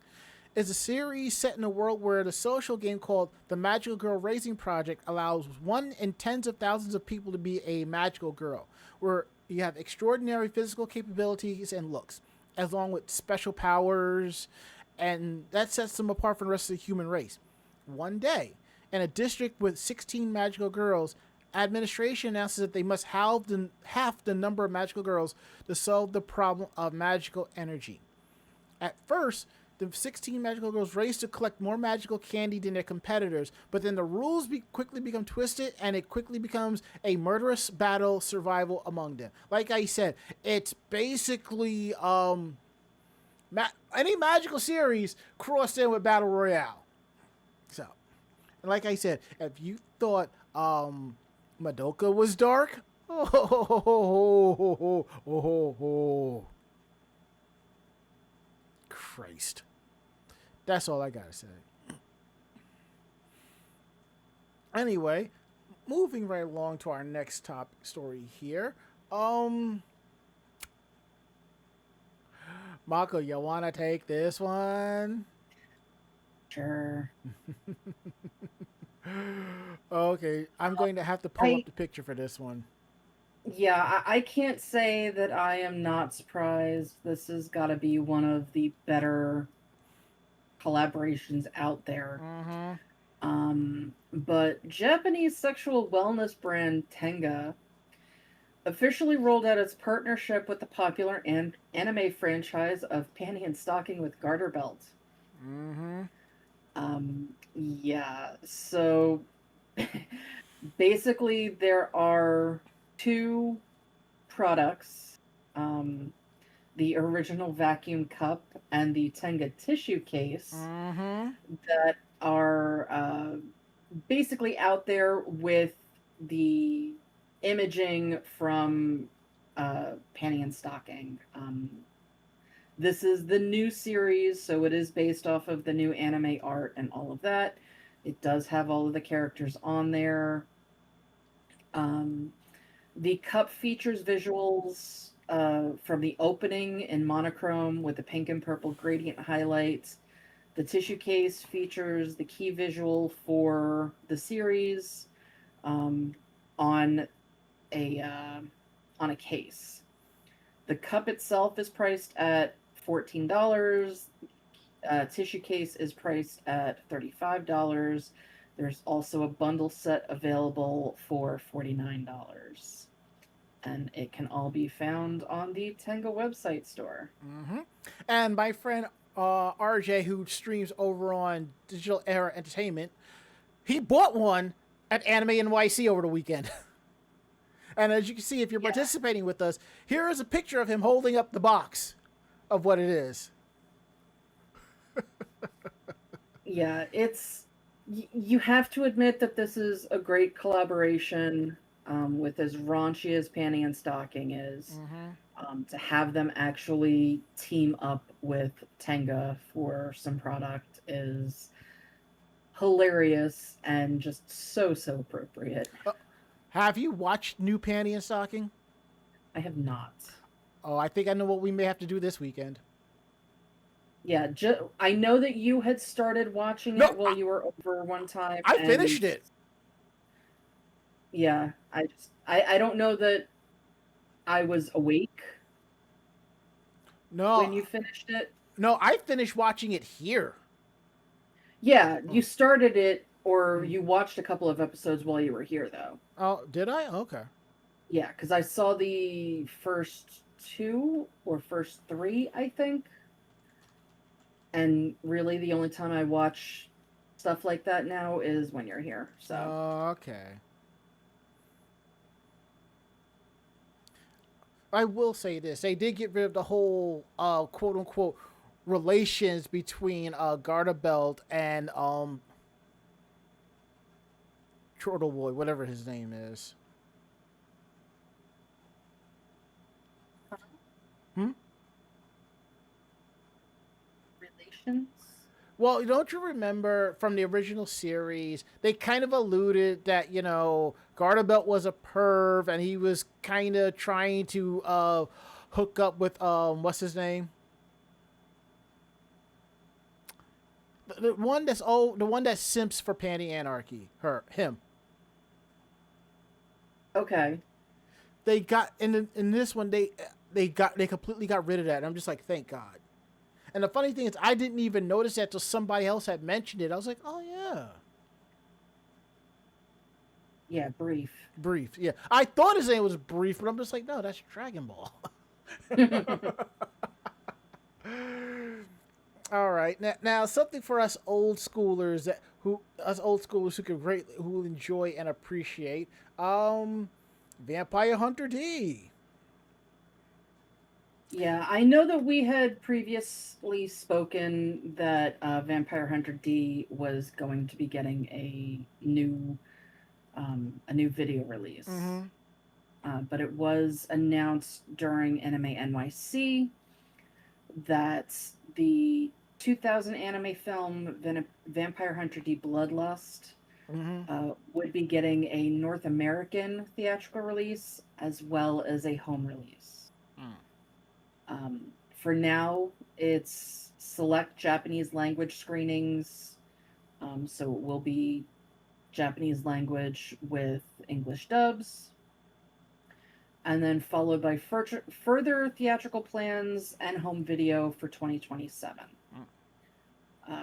is a series set in a world where the social game called the Magical Girl Raising Project allows 1 in tens of thousands of people to be a magical girl, where you have extraordinary physical capabilities and looks, along with special powers, and that sets them apart from the rest of the human race. One day, in a district with 16 magical girls, administration announces that they must halve the number of magical girls to solve the problem of magical energy. At first, the 16 magical girls race to collect more magical candy than their competitors, but then the rules quickly become twisted, and it quickly becomes a murderous battle survival among them. Like I said, it's basically any magical series crossed in with Battle Royale. So, like I said, if you thought Madoka was dark, Christ. That's all I gotta say. Anyway, moving right along to our next top story here. Mako, you wanna take this one? Sure. Okay, I'm going to have to pull up the picture for this one. Yeah, I can't say that I am not surprised. This has got to be one of the better collaborations out there. Mm-hmm. But Japanese sexual wellness brand TENGA officially rolled out its partnership with the popular anime franchise of Panty and Stocking with Garterbelt. Mm-hmm. Yeah, so basically there are two products, the original vacuum cup and the Tenga tissue case, Mm-hmm. that are basically out there with the imaging from Panty and Stocking. This is the new series, so it is based off of the new anime art and all of that. It does have all of the characters on there. Um, the cup features visuals from the opening in monochrome with the pink and purple gradient highlights. The tissue case features the key visual for the series um, on a on a case. The cup itself is priced at $14. Tissue case is priced at $35. There's also a bundle set available for $49. And it can all be found on the Tenga website store. Mm-hmm. And my friend RJ, who streams over on Digital Era Entertainment, he bought one at Anime NYC over the weekend. And as you can see, if you're participating with us, here is a picture of him holding up the box of what it is. Yeah, it's... You have to admit that this is a great collaboration with as raunchy as Panty and Stocking is. Mm-hmm. To have them actually team up with Tenga for some product is hilarious and just so appropriate. Have you watched New Panty and Stocking? I have not. Oh, I think I know what we may have to do this weekend. Yeah, I know that you had started watching it while you were over one time. I finished it. Yeah, I don't know that I was awake when you finished it. No, I finished watching it here. Yeah, you started it, or you watched a couple of episodes while you were here, though. Oh, did I? Okay. Yeah, because I saw the first 2 or first 3, I think. And really, the only time I watch stuff like that now is when you're here. So. Okay. I will say this: they did get rid of the whole "quote unquote" relations between Garterbelt and Turtle Boy, whatever his name is. Relations? Well, don't you remember from the original series, they kind of alluded that, Garterbelt was a perv and he was kind of trying to hook up with, what's his name? The one that's the one that simps for Panty Anarchy. Him. Okay. They got, in this one, they completely got rid of that. And I'm just like, thank God. And the funny thing is, I didn't even notice that till somebody else had mentioned it. I was like, oh, yeah. Yeah, Brief. Brief, yeah. I thought his name was Brief, but I'm just like, no, that's Dragon Ball. All right. Now, something for us old schoolers who who enjoy and appreciate. Vampire Hunter D. Yeah, I know that we had previously spoken that Vampire Hunter D was going to be getting a new video release. Mm-hmm. But it was announced during Anime NYC that the 2000 anime film Vampire Hunter D Bloodlust would be getting a North American theatrical release as well as a home release. For now, it's select Japanese language screenings, so it will be Japanese language with English dubs, and then followed by further theatrical plans and home video for 2027.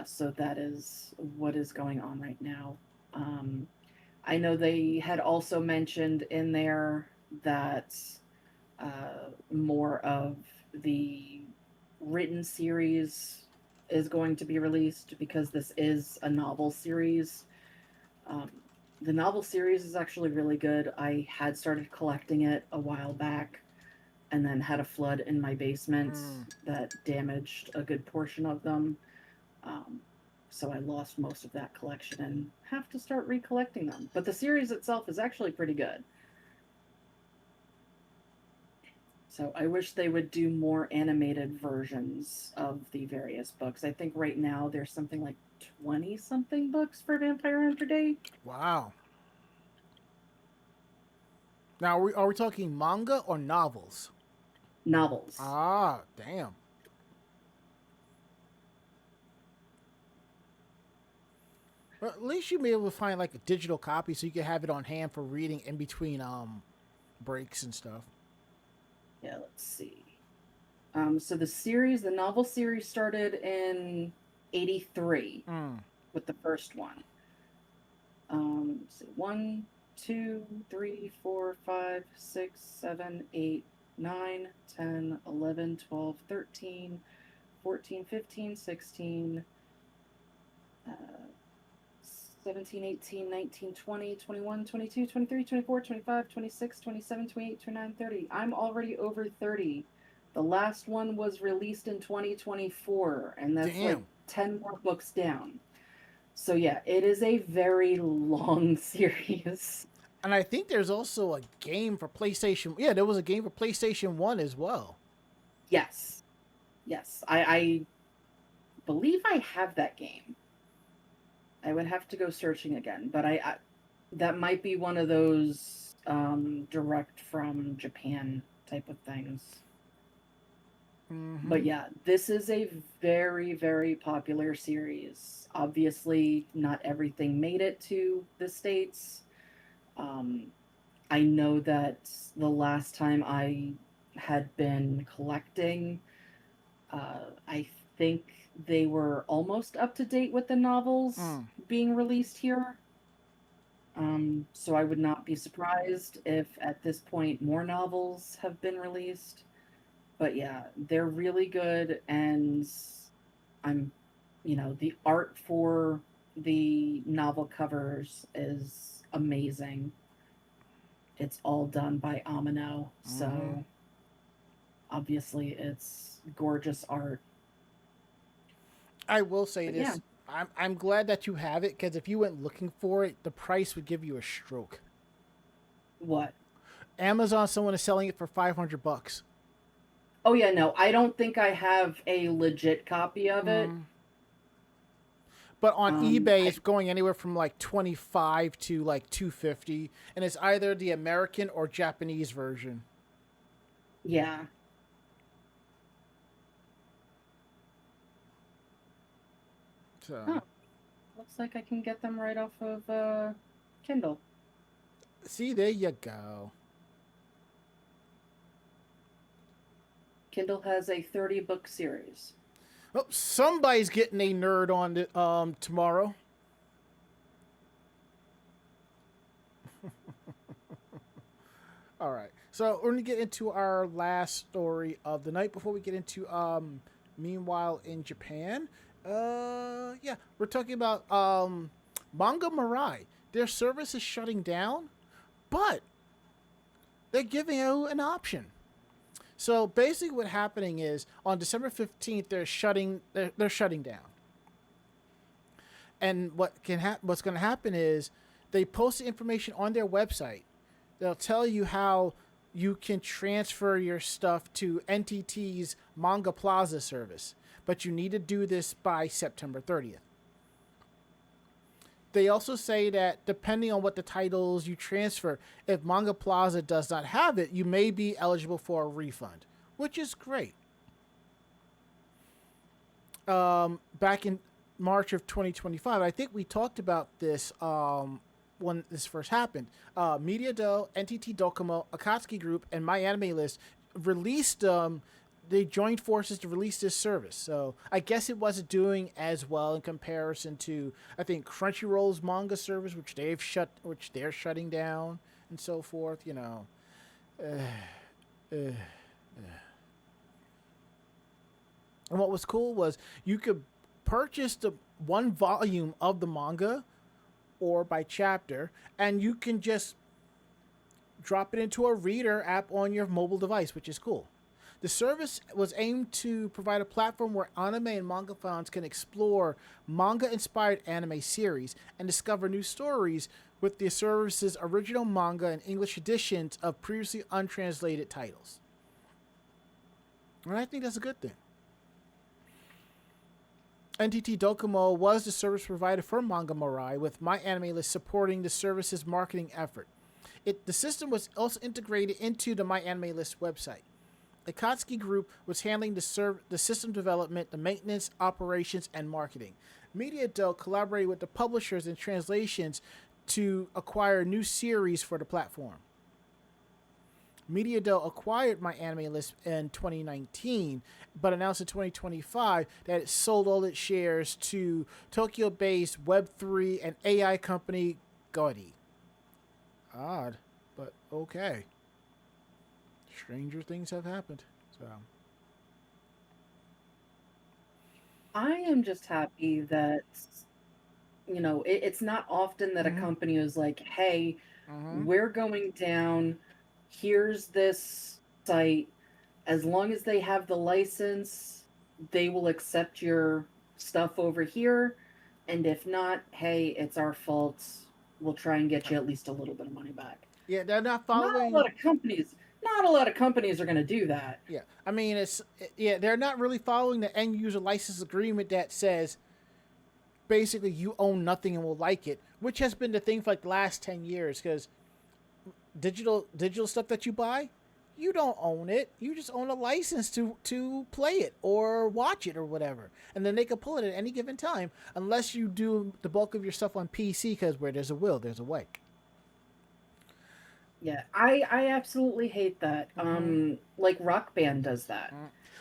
So that is what is going on right now. I know they had also mentioned in there that more of the written series is going to be released because this is a novel series. Um, the novel series is actually really good. I had started collecting it a while back and then had a flood in my basement that damaged a good portion of them. Um, so I lost most of that collection and have to start recollecting them. But the series itself is actually pretty good. So I wish they would do more animated versions of the various books. I think right now there's something like 20 something books for Vampire Hunter Day. Wow. Now, are we talking manga or novels? Novels. Ah, damn. Well, at least you may be able to find like a digital copy so you can have it on hand for reading in between breaks and stuff. Yeah, let's see. So the novel series started in 83 with the first one. Let's see, 1, 2, 3, 4, 5, 6, 7, 8, 9, 10, 11, 12, 13, 14, 15, 16, 17, 18, 19, 20, 21, 22, 23, 24, 25, 26, 27, 28, 29, 30. I'm already over 30. The last one was released in 2024, and that's like 10 more books down. So yeah, it is a very long series. And I think there's also a game for PlayStation. Yeah, there was a game for PlayStation 1 as well. Yes. Yes. I believe I have that game. I would have to go searching again, but I that might be one of those direct from Japan type of things. Mm-hmm. But yeah, this is a very, very popular series. Obviously, not everything made it to the States. I know that the last time I had been collecting, I think they were almost up to date with the novels being released here. So I would not be surprised if at this point more novels have been released. But yeah, they're really good, and the art for the novel covers is amazing. It's all done by Amino, so obviously it's gorgeous art. I will say this. Yeah. I'm glad that you have it, because if you went looking for it, the price would give you a stroke. What? Amazon, someone is selling it for $500. Oh yeah, no, I don't think I have a legit copy of it. But on eBay, it's going anywhere from like $25 to like $250, and it's either the American or Japanese version. Yeah. So, looks like I can get them right off of Kindle. See, there you go. Kindle has a 30-book series. Oh, somebody's getting a nerd on it tomorrow. All right. So we're going to get into our last story of the night before we get into Meanwhile in Japan. Yeah, we're talking about Manga Mirai. Their service is shutting down, but they're giving you an option. So basically what's happening is on December 15th, they're shutting down. And what's going to happen is they post the information on their website. They'll tell you how you can transfer your stuff to NTT's Manga Plaza service, but you need to do this by September 30th. They also say that depending on what the titles you transfer, if Manga Plaza does not have it, you may be eligible for a refund, which is great. Back in March of 2025, I think we talked about this when this first happened. Media Do, NTT Docomo, Akatsuki Group, and My Anime List released they joined forces to release this service. So I guess it wasn't doing as well in comparison to, I think, Crunchyroll's manga service, which they're shutting down and so forth. And what was cool was you could purchase the one volume of the manga or by chapter, and you can just drop it into a reader app on your mobile device, which is cool. The service was aimed to provide a platform where anime and manga fans can explore manga-inspired anime series and discover new stories with the service's original manga and English editions of previously untranslated titles. And I think that's a good thing. NTT Docomo was the service provider for Manga Mirai, with My Anime List supporting the service's marketing effort. The system was also integrated into the My Anime List website. Akatsuki Group was handling the system development, the maintenance, operations, and marketing. MediaDo collaborated with the publishers and translations to acquire new series for the platform. MediaDo acquired My Anime List in 2019, but announced in 2025 that it sold all its shares to Tokyo-based Web3 and AI company Gaudi. Odd, but okay. Stranger things have happened. So I am just happy that, it's not often that a company is like, hey, we're going down. Here's this site. As long as they have the license, they will accept your stuff over here. And if not, hey, it's our fault. We'll try and get you at least a little bit of money back. Yeah, they're not following. Not a lot of companies are going to do that. Yeah, I mean, they're not really following the end user license agreement that says basically you own nothing and will like it, which has been the thing for like the last 10 years. Because digital stuff that you buy, you don't own it. You just own a license to play it or watch it or whatever, and then they can pull it at any given time, unless you do the bulk of your stuff on PC. Because where there's a will, there's a way. Yeah, I absolutely hate that. Like Rock Band does that.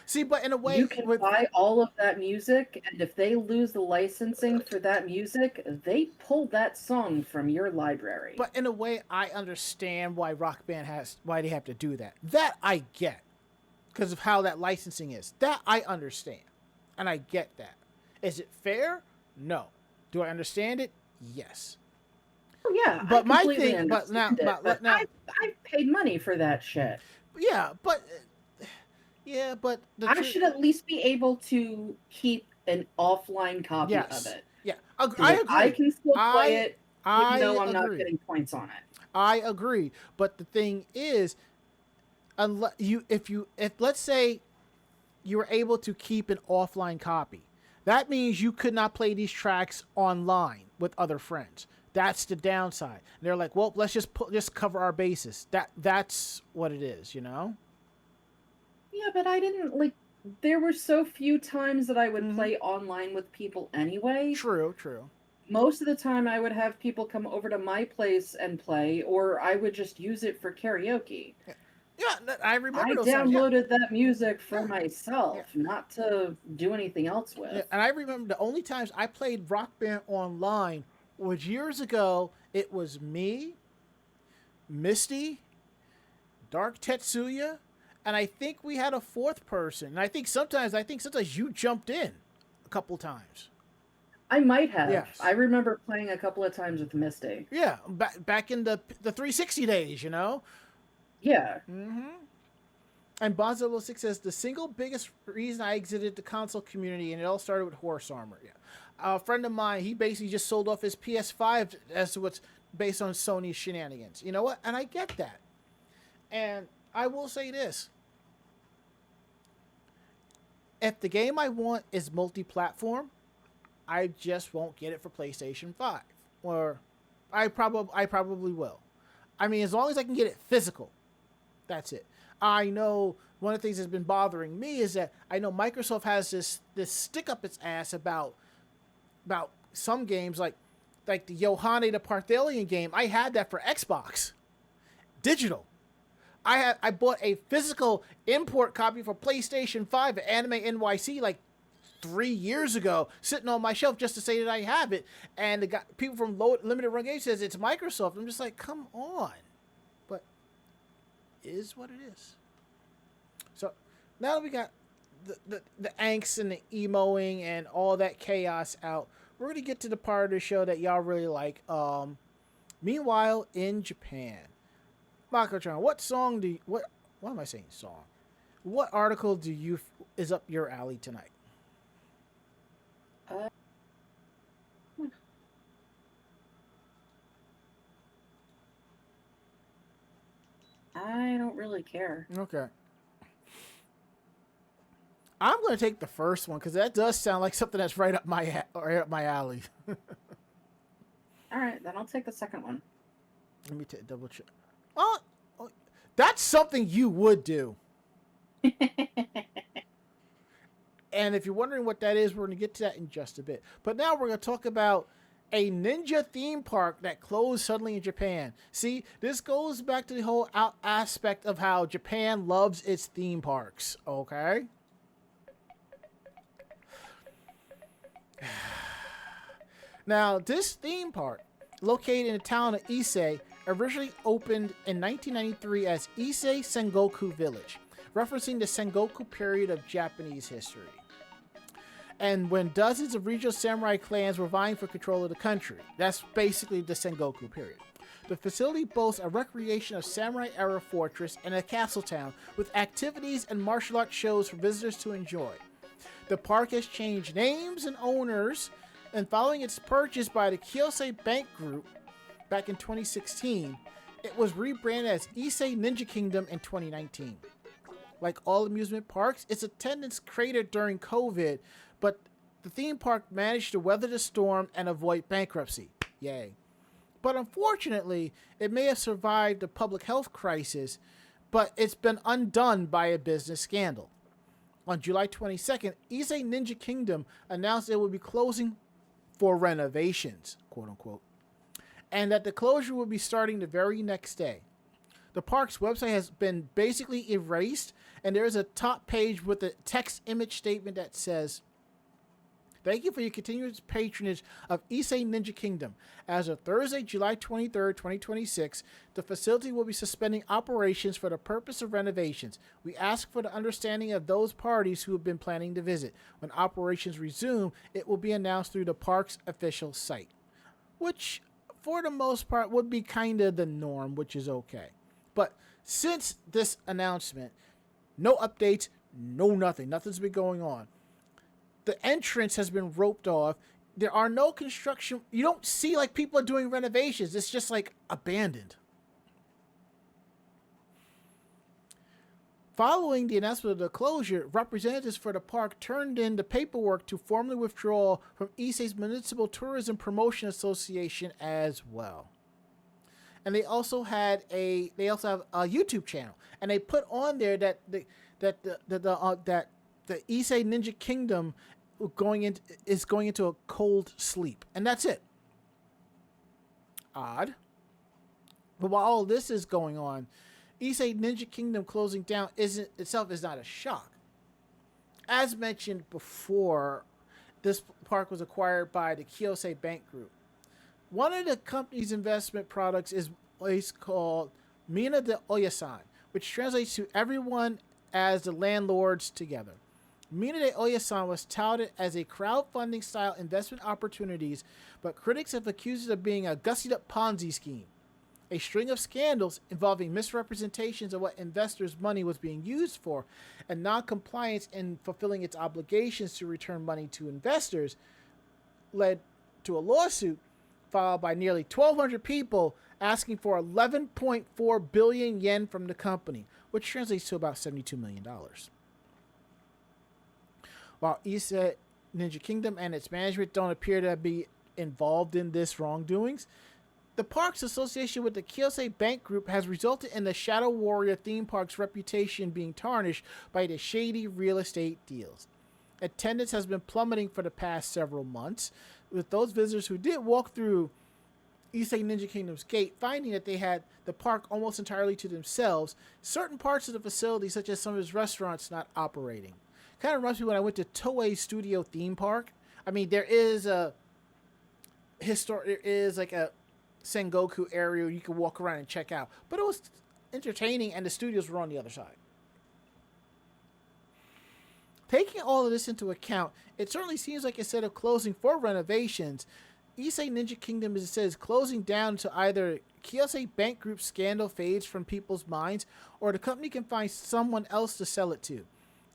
See, but in a way, you can buy all of that music, and if they lose the licensing for that music, they pull that song from your library. But in a way, I understand why Rock Band why they have to do that. That I get, because of how that licensing is. That I understand, and I get that. Is it fair? No. Do I understand it? Yes. Oh, yeah, but my thing, but now, I've paid money for that shit. Yeah, but I should at least be able to keep an offline copy of it. Yeah, I agree. I can still play it, even though I'm agree. not getting points on it. I agree, but the thing is, if let's say you were able to keep an offline copy, that means you could not play these tracks online with other friends. That's the downside. And they're like, well, let's just cover our bases. That's what it is, you know? Yeah, but I didn't there were so few times that I would play online with people anyway. True. Most of the time I would have people come over to my place and play, or I would just use it for karaoke. Yeah, I remember I those downloaded that music for myself, not to do anything else with. Yeah, and I remember the only times I played Rock Band online was years ago. It was me, Misty, Dark Tetsuya, and I think we had a fourth person. And I think sometimes you jumped in a couple times. I might have. Yes. I remember playing a couple of times with Misty. Yeah, back in the 360 days, you know? Yeah. And Bonzo06 says, the single biggest reason I exited the console community, and it all started with Horse Armor. Yeah. A friend of mine, he basically just sold off his PS5 as to what's based on Sony's shenanigans. You know what? And I get that. And I will say this. If the game I want is multi-platform, I just won't get it for PlayStation 5. Or I probably will. I mean, as long as I can get it physical, that's it. I know one of the things that's been bothering me is that I know Microsoft has this stick up its ass about some games like the Yohane the Parthalian game. I had that for Xbox digital. I bought a physical import copy for PlayStation 5 at Anime NYC like 3 years ago, sitting on my shelf just to say that I have it. And the people from Limited Run Games says it's Microsoft. I'm just like, come on. But is what it is. So now that we got the angst and the emoing and all that chaos out, we're gonna get to the part of the show that y'all really like. Meanwhile, in Japan, Mako-chan, what song do you, what am I saying? Song. What article is up your alley tonight? I don't really care. Okay. I'm going to take the first one because that does sound like something that's right up my alley. All right, then I'll take the second one. Let me double check. Oh, that's something you would do. And if you're wondering what that is, we're going to get to that in just a bit. But now we're going to talk about a ninja theme park that closed suddenly in Japan. See, this goes back to the whole aspect of how Japan loves its theme parks, okay? Now, this theme park, located in the town of Ise, originally opened in 1993 as Ise Sengoku Village, referencing the Sengoku period of Japanese history. And when dozens of regional samurai clans were vying for control of the country. That's basically the Sengoku period. The facility boasts a recreation of samurai-era fortress and a castle town with activities and martial arts shows for visitors to enjoy. The park has changed names and owners, and following its purchase by the Kyosei Bank Group back in 2016, it was rebranded as Ise Ninja Kingdom in 2019. Like all amusement parks, its attendance cratered during COVID, but the theme park managed to weather the storm and avoid bankruptcy. Yay. But unfortunately, it may have survived a public health crisis, but it's been undone by a business scandal. On July 22nd, Ise Ninja Kingdom announced it would be closing for renovations, quote unquote, and that the closure will be starting the very next day. The park's website has been basically erased, and there is a top page with a text image statement that says, "Thank you for your continuous patronage of Ise Ninja Kingdom. As of Thursday, July 23rd, 2026, the facility will be suspending operations for the purpose of renovations. We ask for the understanding of those parties who have been planning to visit. When operations resume, it will be announced through the park's official site." Which, for the most part, would be kind of the norm, which is okay. But since this announcement, no updates, no nothing. Nothing's been going on. The entrance has been roped off. There are no construction. You don't see like people are doing renovations. It's just like abandoned. Following the announcement of the closure, representatives for the park turned in the paperwork to formally withdraw from Ise's Municipal Tourism Promotion Association as well. And they also have a YouTube channel, and they put on there that the Ise Ninja Kingdom is going into a cold sleep, and that's it. Odd. But while all this is going on, Ise Ninja Kingdom closing down is not a shock. As mentioned before, this park was acquired by the Kyosei Bank Group. One of the company's investment products is called Mina de Oyasan, which translates to everyone as the landlords together. Mina de Oyasan was touted as a crowdfunding style investment opportunities, but critics have accused it of being a gussied up Ponzi scheme. A string of scandals involving misrepresentations of what investors' money was being used for and non-compliance in fulfilling its obligations to return money to investors led to a lawsuit filed by nearly 1,200 people asking for 11.4 billion yen from the company, which translates to about $72 million. While Ise Ninja Kingdom and its management don't appear to be involved in this wrongdoings, the park's association with the Kyosei Bank Group has resulted in the Shadow Warrior theme park's reputation being tarnished by the shady real estate deals. Attendance has been plummeting for the past several months, with those visitors who did walk through Ise Ninja Kingdom's gate finding that they had the park almost entirely to themselves, certain parts of the facility, such as some of its restaurants, not operating. Kind of reminds me when I went to Toei Studio theme park. I mean, there is like a Sengoku area you can walk around and check out, but entertaining, and the studios were on the other side. Taking all of this into account, it certainly seems like instead of closing for renovations, Issei Ninja Kingdom is closing down to either Kiyosei Bank Group scandal fades from people's minds, or the company can find someone else to sell it to.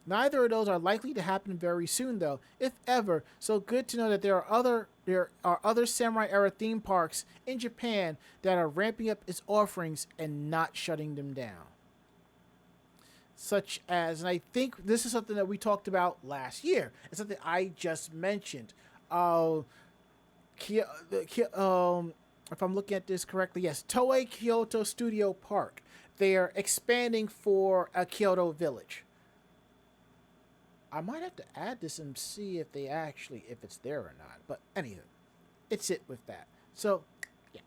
Neither of those are likely to happen very soon, though, if ever. So good to know that there are other samurai era theme parks in Japan that are ramping up its offerings and not shutting them down. Such as, and I think this is something that we talked about last year. It's something I just mentioned. If I'm looking at this correctly, yes, Toei Kyoto Studio Park. They are expanding for a Kyoto Village. I might have to add this and see if it's there or not. But anywho, it's it with that. So, yeah.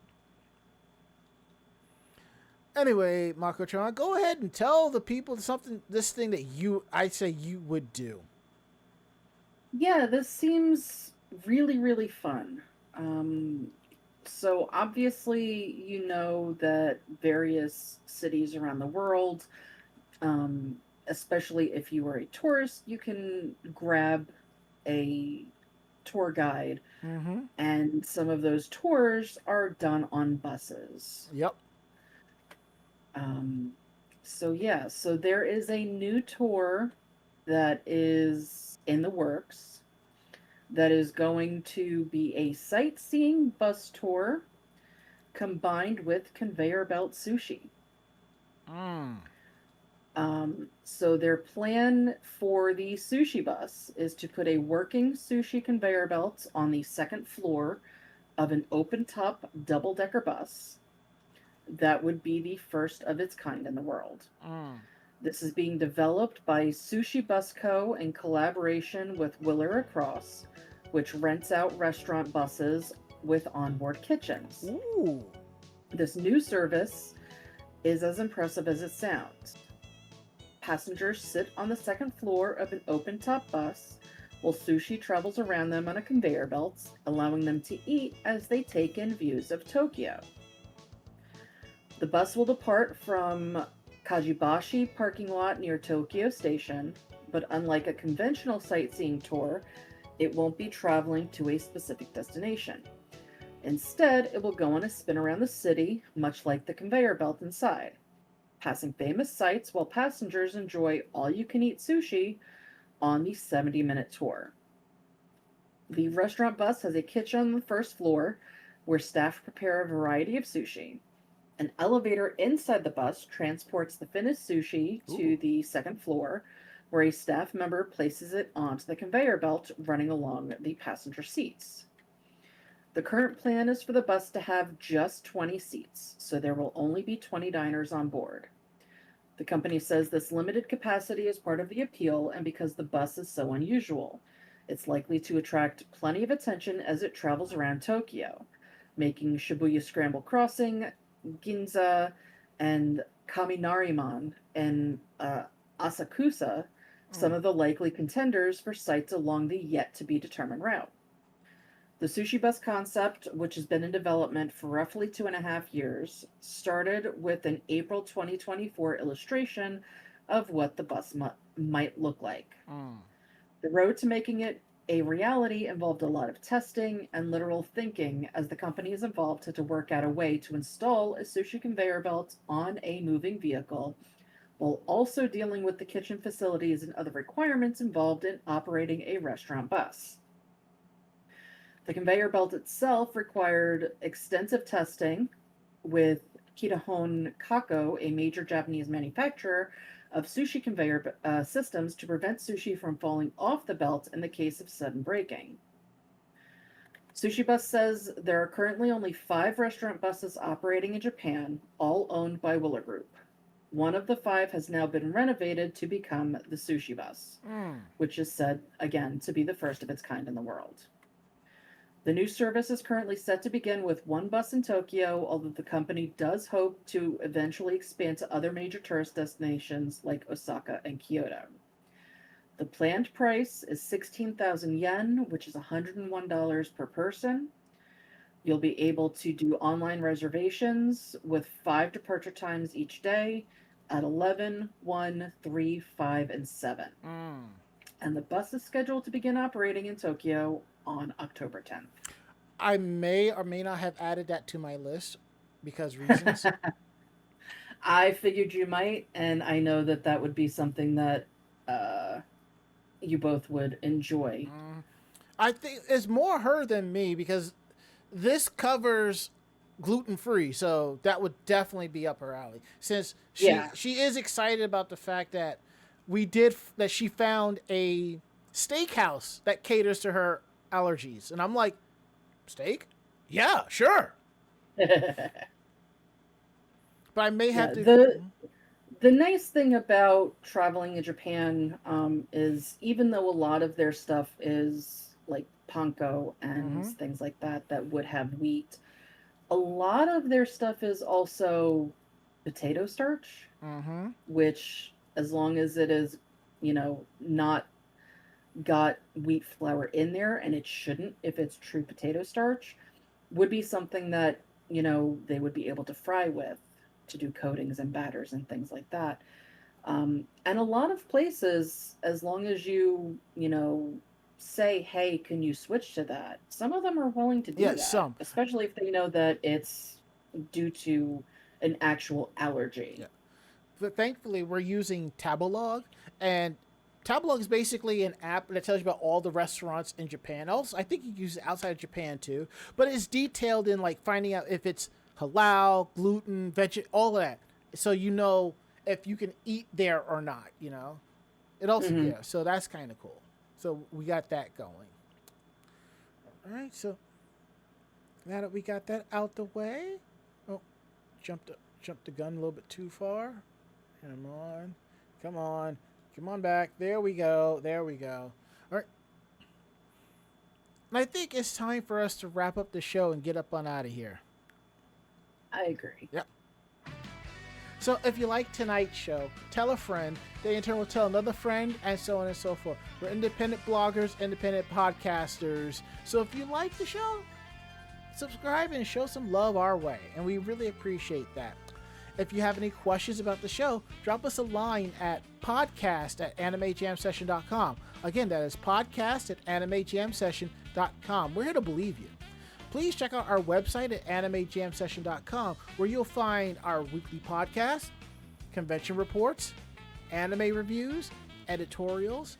Anyway, Mako-chan, go ahead and tell the people this thing that I'd say you would do. Yeah, this seems really, really fun. So obviously, you know that various cities around the world, especially if you are a tourist, you can grab a tour guide, and some of those tours are done on buses. Yep. So there is a new tour that is in the works that is going to be a sightseeing bus tour combined with conveyor belt sushi. So their plan for the sushi bus is to put a working sushi conveyor belt on the second floor of an open-top double-decker bus. That would be the first of its kind in the world. This is being developed by Sushi Bus Co. in collaboration with Willer Across, which rents out restaurant buses with onboard kitchens. Ooh. This new service is as impressive as it sounds. Passengers sit on the second floor of an open-top bus while sushi travels around them on a conveyor belt, allowing them to eat as they take in views of Tokyo. The bus will depart from Kajibashi parking lot near Tokyo Station, but unlike a conventional sightseeing tour, it won't be traveling to a specific destination. Instead, it will go on a spin around the city, much like the conveyor belt inside, passing famous sites while passengers enjoy all-you-can-eat sushi on the 70-minute tour. The restaurant bus has a kitchen on the first floor where staff prepare a variety of sushi. An elevator inside the bus transports the finished sushi to the second floor, where a staff member places it onto the conveyor belt running along the passenger seats. The current plan is for the bus to have just 20 seats, so there will only be 20 diners on board. The company says this limited capacity is part of the appeal, and because the bus is so unusual, it's likely to attract plenty of attention as it travels around Tokyo, making Shibuya Scramble Crossing, Ginza, and Kaminariman, and Asakusa some of the likely contenders for sites along the yet-to-be-determined route. The sushi bus concept, which has been in development for roughly 2.5 years, started with an April 2024 illustration of what the bus might look like. The road to making it a reality involved a lot of testing and literal thinking, as the companies involved had to work out a way to install a sushi conveyor belt on a moving vehicle, while also dealing with the kitchen facilities and other requirements involved in operating a restaurant bus. The conveyor belt itself required extensive testing with Kitahon Kako, a major Japanese manufacturer of sushi conveyor systems, to prevent sushi from falling off the belt in the case of sudden braking. Sushi Bus says there are currently only 5 restaurant buses operating in Japan, all owned by Willer Group. One of the 5 has now been renovated to become the Sushi Bus, which is said, again, to be the first of its kind in the world. The new service is currently set to begin with 1 bus in Tokyo, although the company does hope to eventually expand to other major tourist destinations like Osaka and Kyoto. The planned price is 16,000 yen, which is $101 per person. You'll be able to do online reservations with 5 departure times each day at 11, 1, 3, 5, and 7. And the bus is scheduled to begin operating in Tokyo on October 10th. I may or may not have added that to my list because reasons. I figured you might, and I know that that would be something that you both would enjoy. I think it's more her than me because this covers gluten-free, so that would definitely be up her alley. Since she is excited about the fact that she found a steakhouse that caters to her allergies, and I'm like, steak? Yeah, sure. But I may have to. The nice thing about traveling in Japan is even though a lot of their stuff is like panko and things like that would have wheat, a lot of their stuff is also potato starch, which as long as it is, not got wheat flour in there, and it shouldn't if it's true potato starch, would be something that, they would be able to fry with to do coatings and batters and things like that. And a lot of places, as long as you, say, hey, can you switch to that? Some of them are willing to do that. Some. Especially if they know that it's due to an actual allergy. Yeah. But thankfully, we're using Tabelog, and Tabelog is basically an app that tells you about all the restaurants in Japan. Also, I think you can use it outside of Japan too, but it's detailed in like finding out if it's halal, gluten, veg, all of that. So you know if you can eat there or not, It also, so that's kind of cool. So we got that going. All right, so now that we got that out the way, jumped the gun a little bit too far. Come on back. There we go. All right. And I think it's time for us to wrap up the show and get up on out of here. I agree. Yep. So if you like tonight's show, tell a friend. They in turn will tell another friend, and so on and so forth. We're independent bloggers, independent podcasters. So if you like the show, subscribe and show some love our way, and we really appreciate that. If you have any questions about the show, drop us a line at podcast@animejamsession.com. Again, that is podcast@animejamsession.com. We're here to believe you. Please check out our website at animejamsession.com, where you'll find our weekly podcast, convention reports, anime reviews, editorials,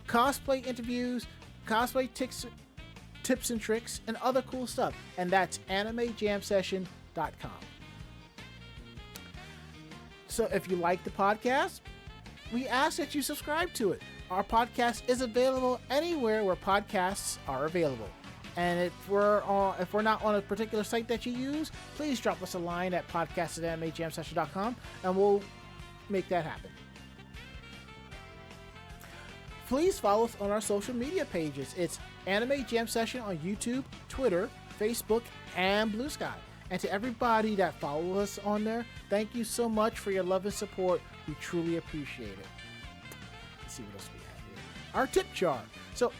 cosplay interviews, cosplay tips and tricks, and other cool stuff. And that's animejamsession.com. So if you like the podcast, we ask that you subscribe to it. Our podcast is available anywhere where podcasts are available. And if we're not on a particular site that you use, please drop us a line at podcast@animejamsession.com, and we'll make that happen. Please follow us on our social media pages. It's Anime Jam Session on YouTube, Twitter, Facebook, and Blue Sky. And to everybody that follows us on there, thank you so much for your love and support. We truly appreciate it. Let's see what else we have here. Our tip jar. So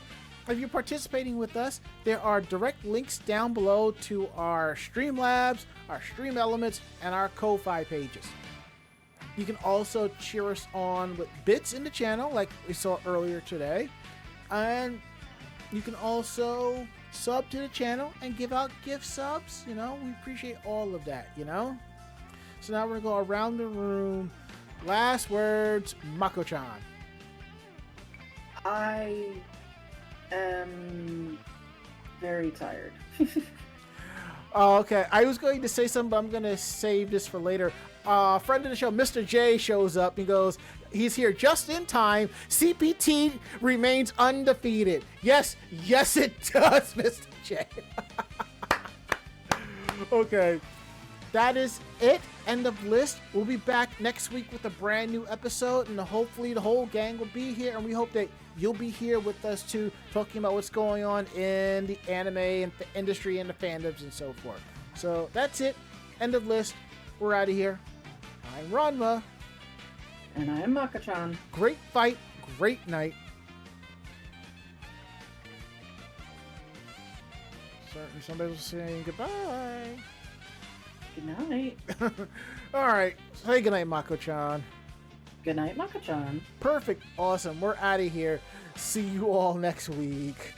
if you're participating with us, there are direct links down below to our Streamlabs, our Stream Elements, and our Ko-Fi pages. You can also cheer us on with bits in the channel, like we saw earlier today. And you can also sub to the channel and give out gift subs. We appreciate all of that, So now we're going to go around the room. Last words, Mako-chan. I am very tired. Oh, okay. I was going to say something, but I'm going to save this for later. Friend of the show, Mr. J, shows up. He goes, he's here just in time. CPT remains undefeated. Yes, it does, Mr. J. Okay. That is it. End of list. We'll be back next week with a brand new episode, and hopefully the whole gang will be here, and we hope that you'll be here with us too, talking about what's going on in the anime and the industry and the fandoms and so forth. So that's it. End of list. We're out of here. I'm Ranma. And I'm Mako-chan. Great fight. Great night. Somebody was saying goodbye. Good night. All right. Say goodnight, Mako-chan. Good night, Mako-chan. Perfect. Awesome. We're out of here. See you all next week.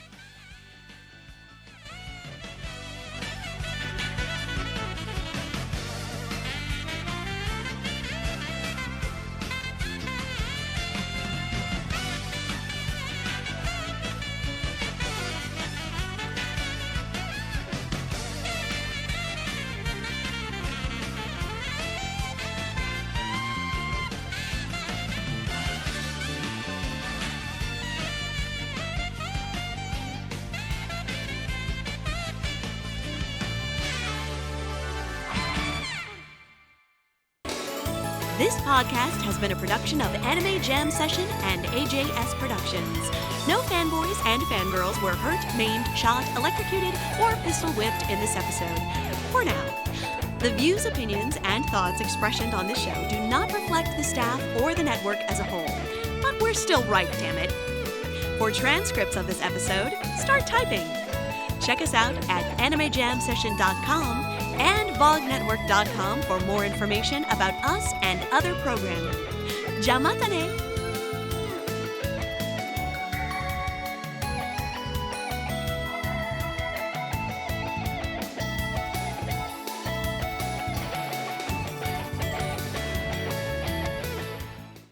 This podcast has been a production of Anime Jam Session and AJS Productions. No fanboys and fangirls were hurt, maimed, shot, electrocuted, or pistol whipped in this episode. For now. The views, opinions, and thoughts expressed on this show do not reflect the staff or the network as a whole. But we're still right, damn it. For transcripts of this episode, start typing. Check us out at animejamsession.com and vognetwork.com for more information about us and other programming. Jamatane!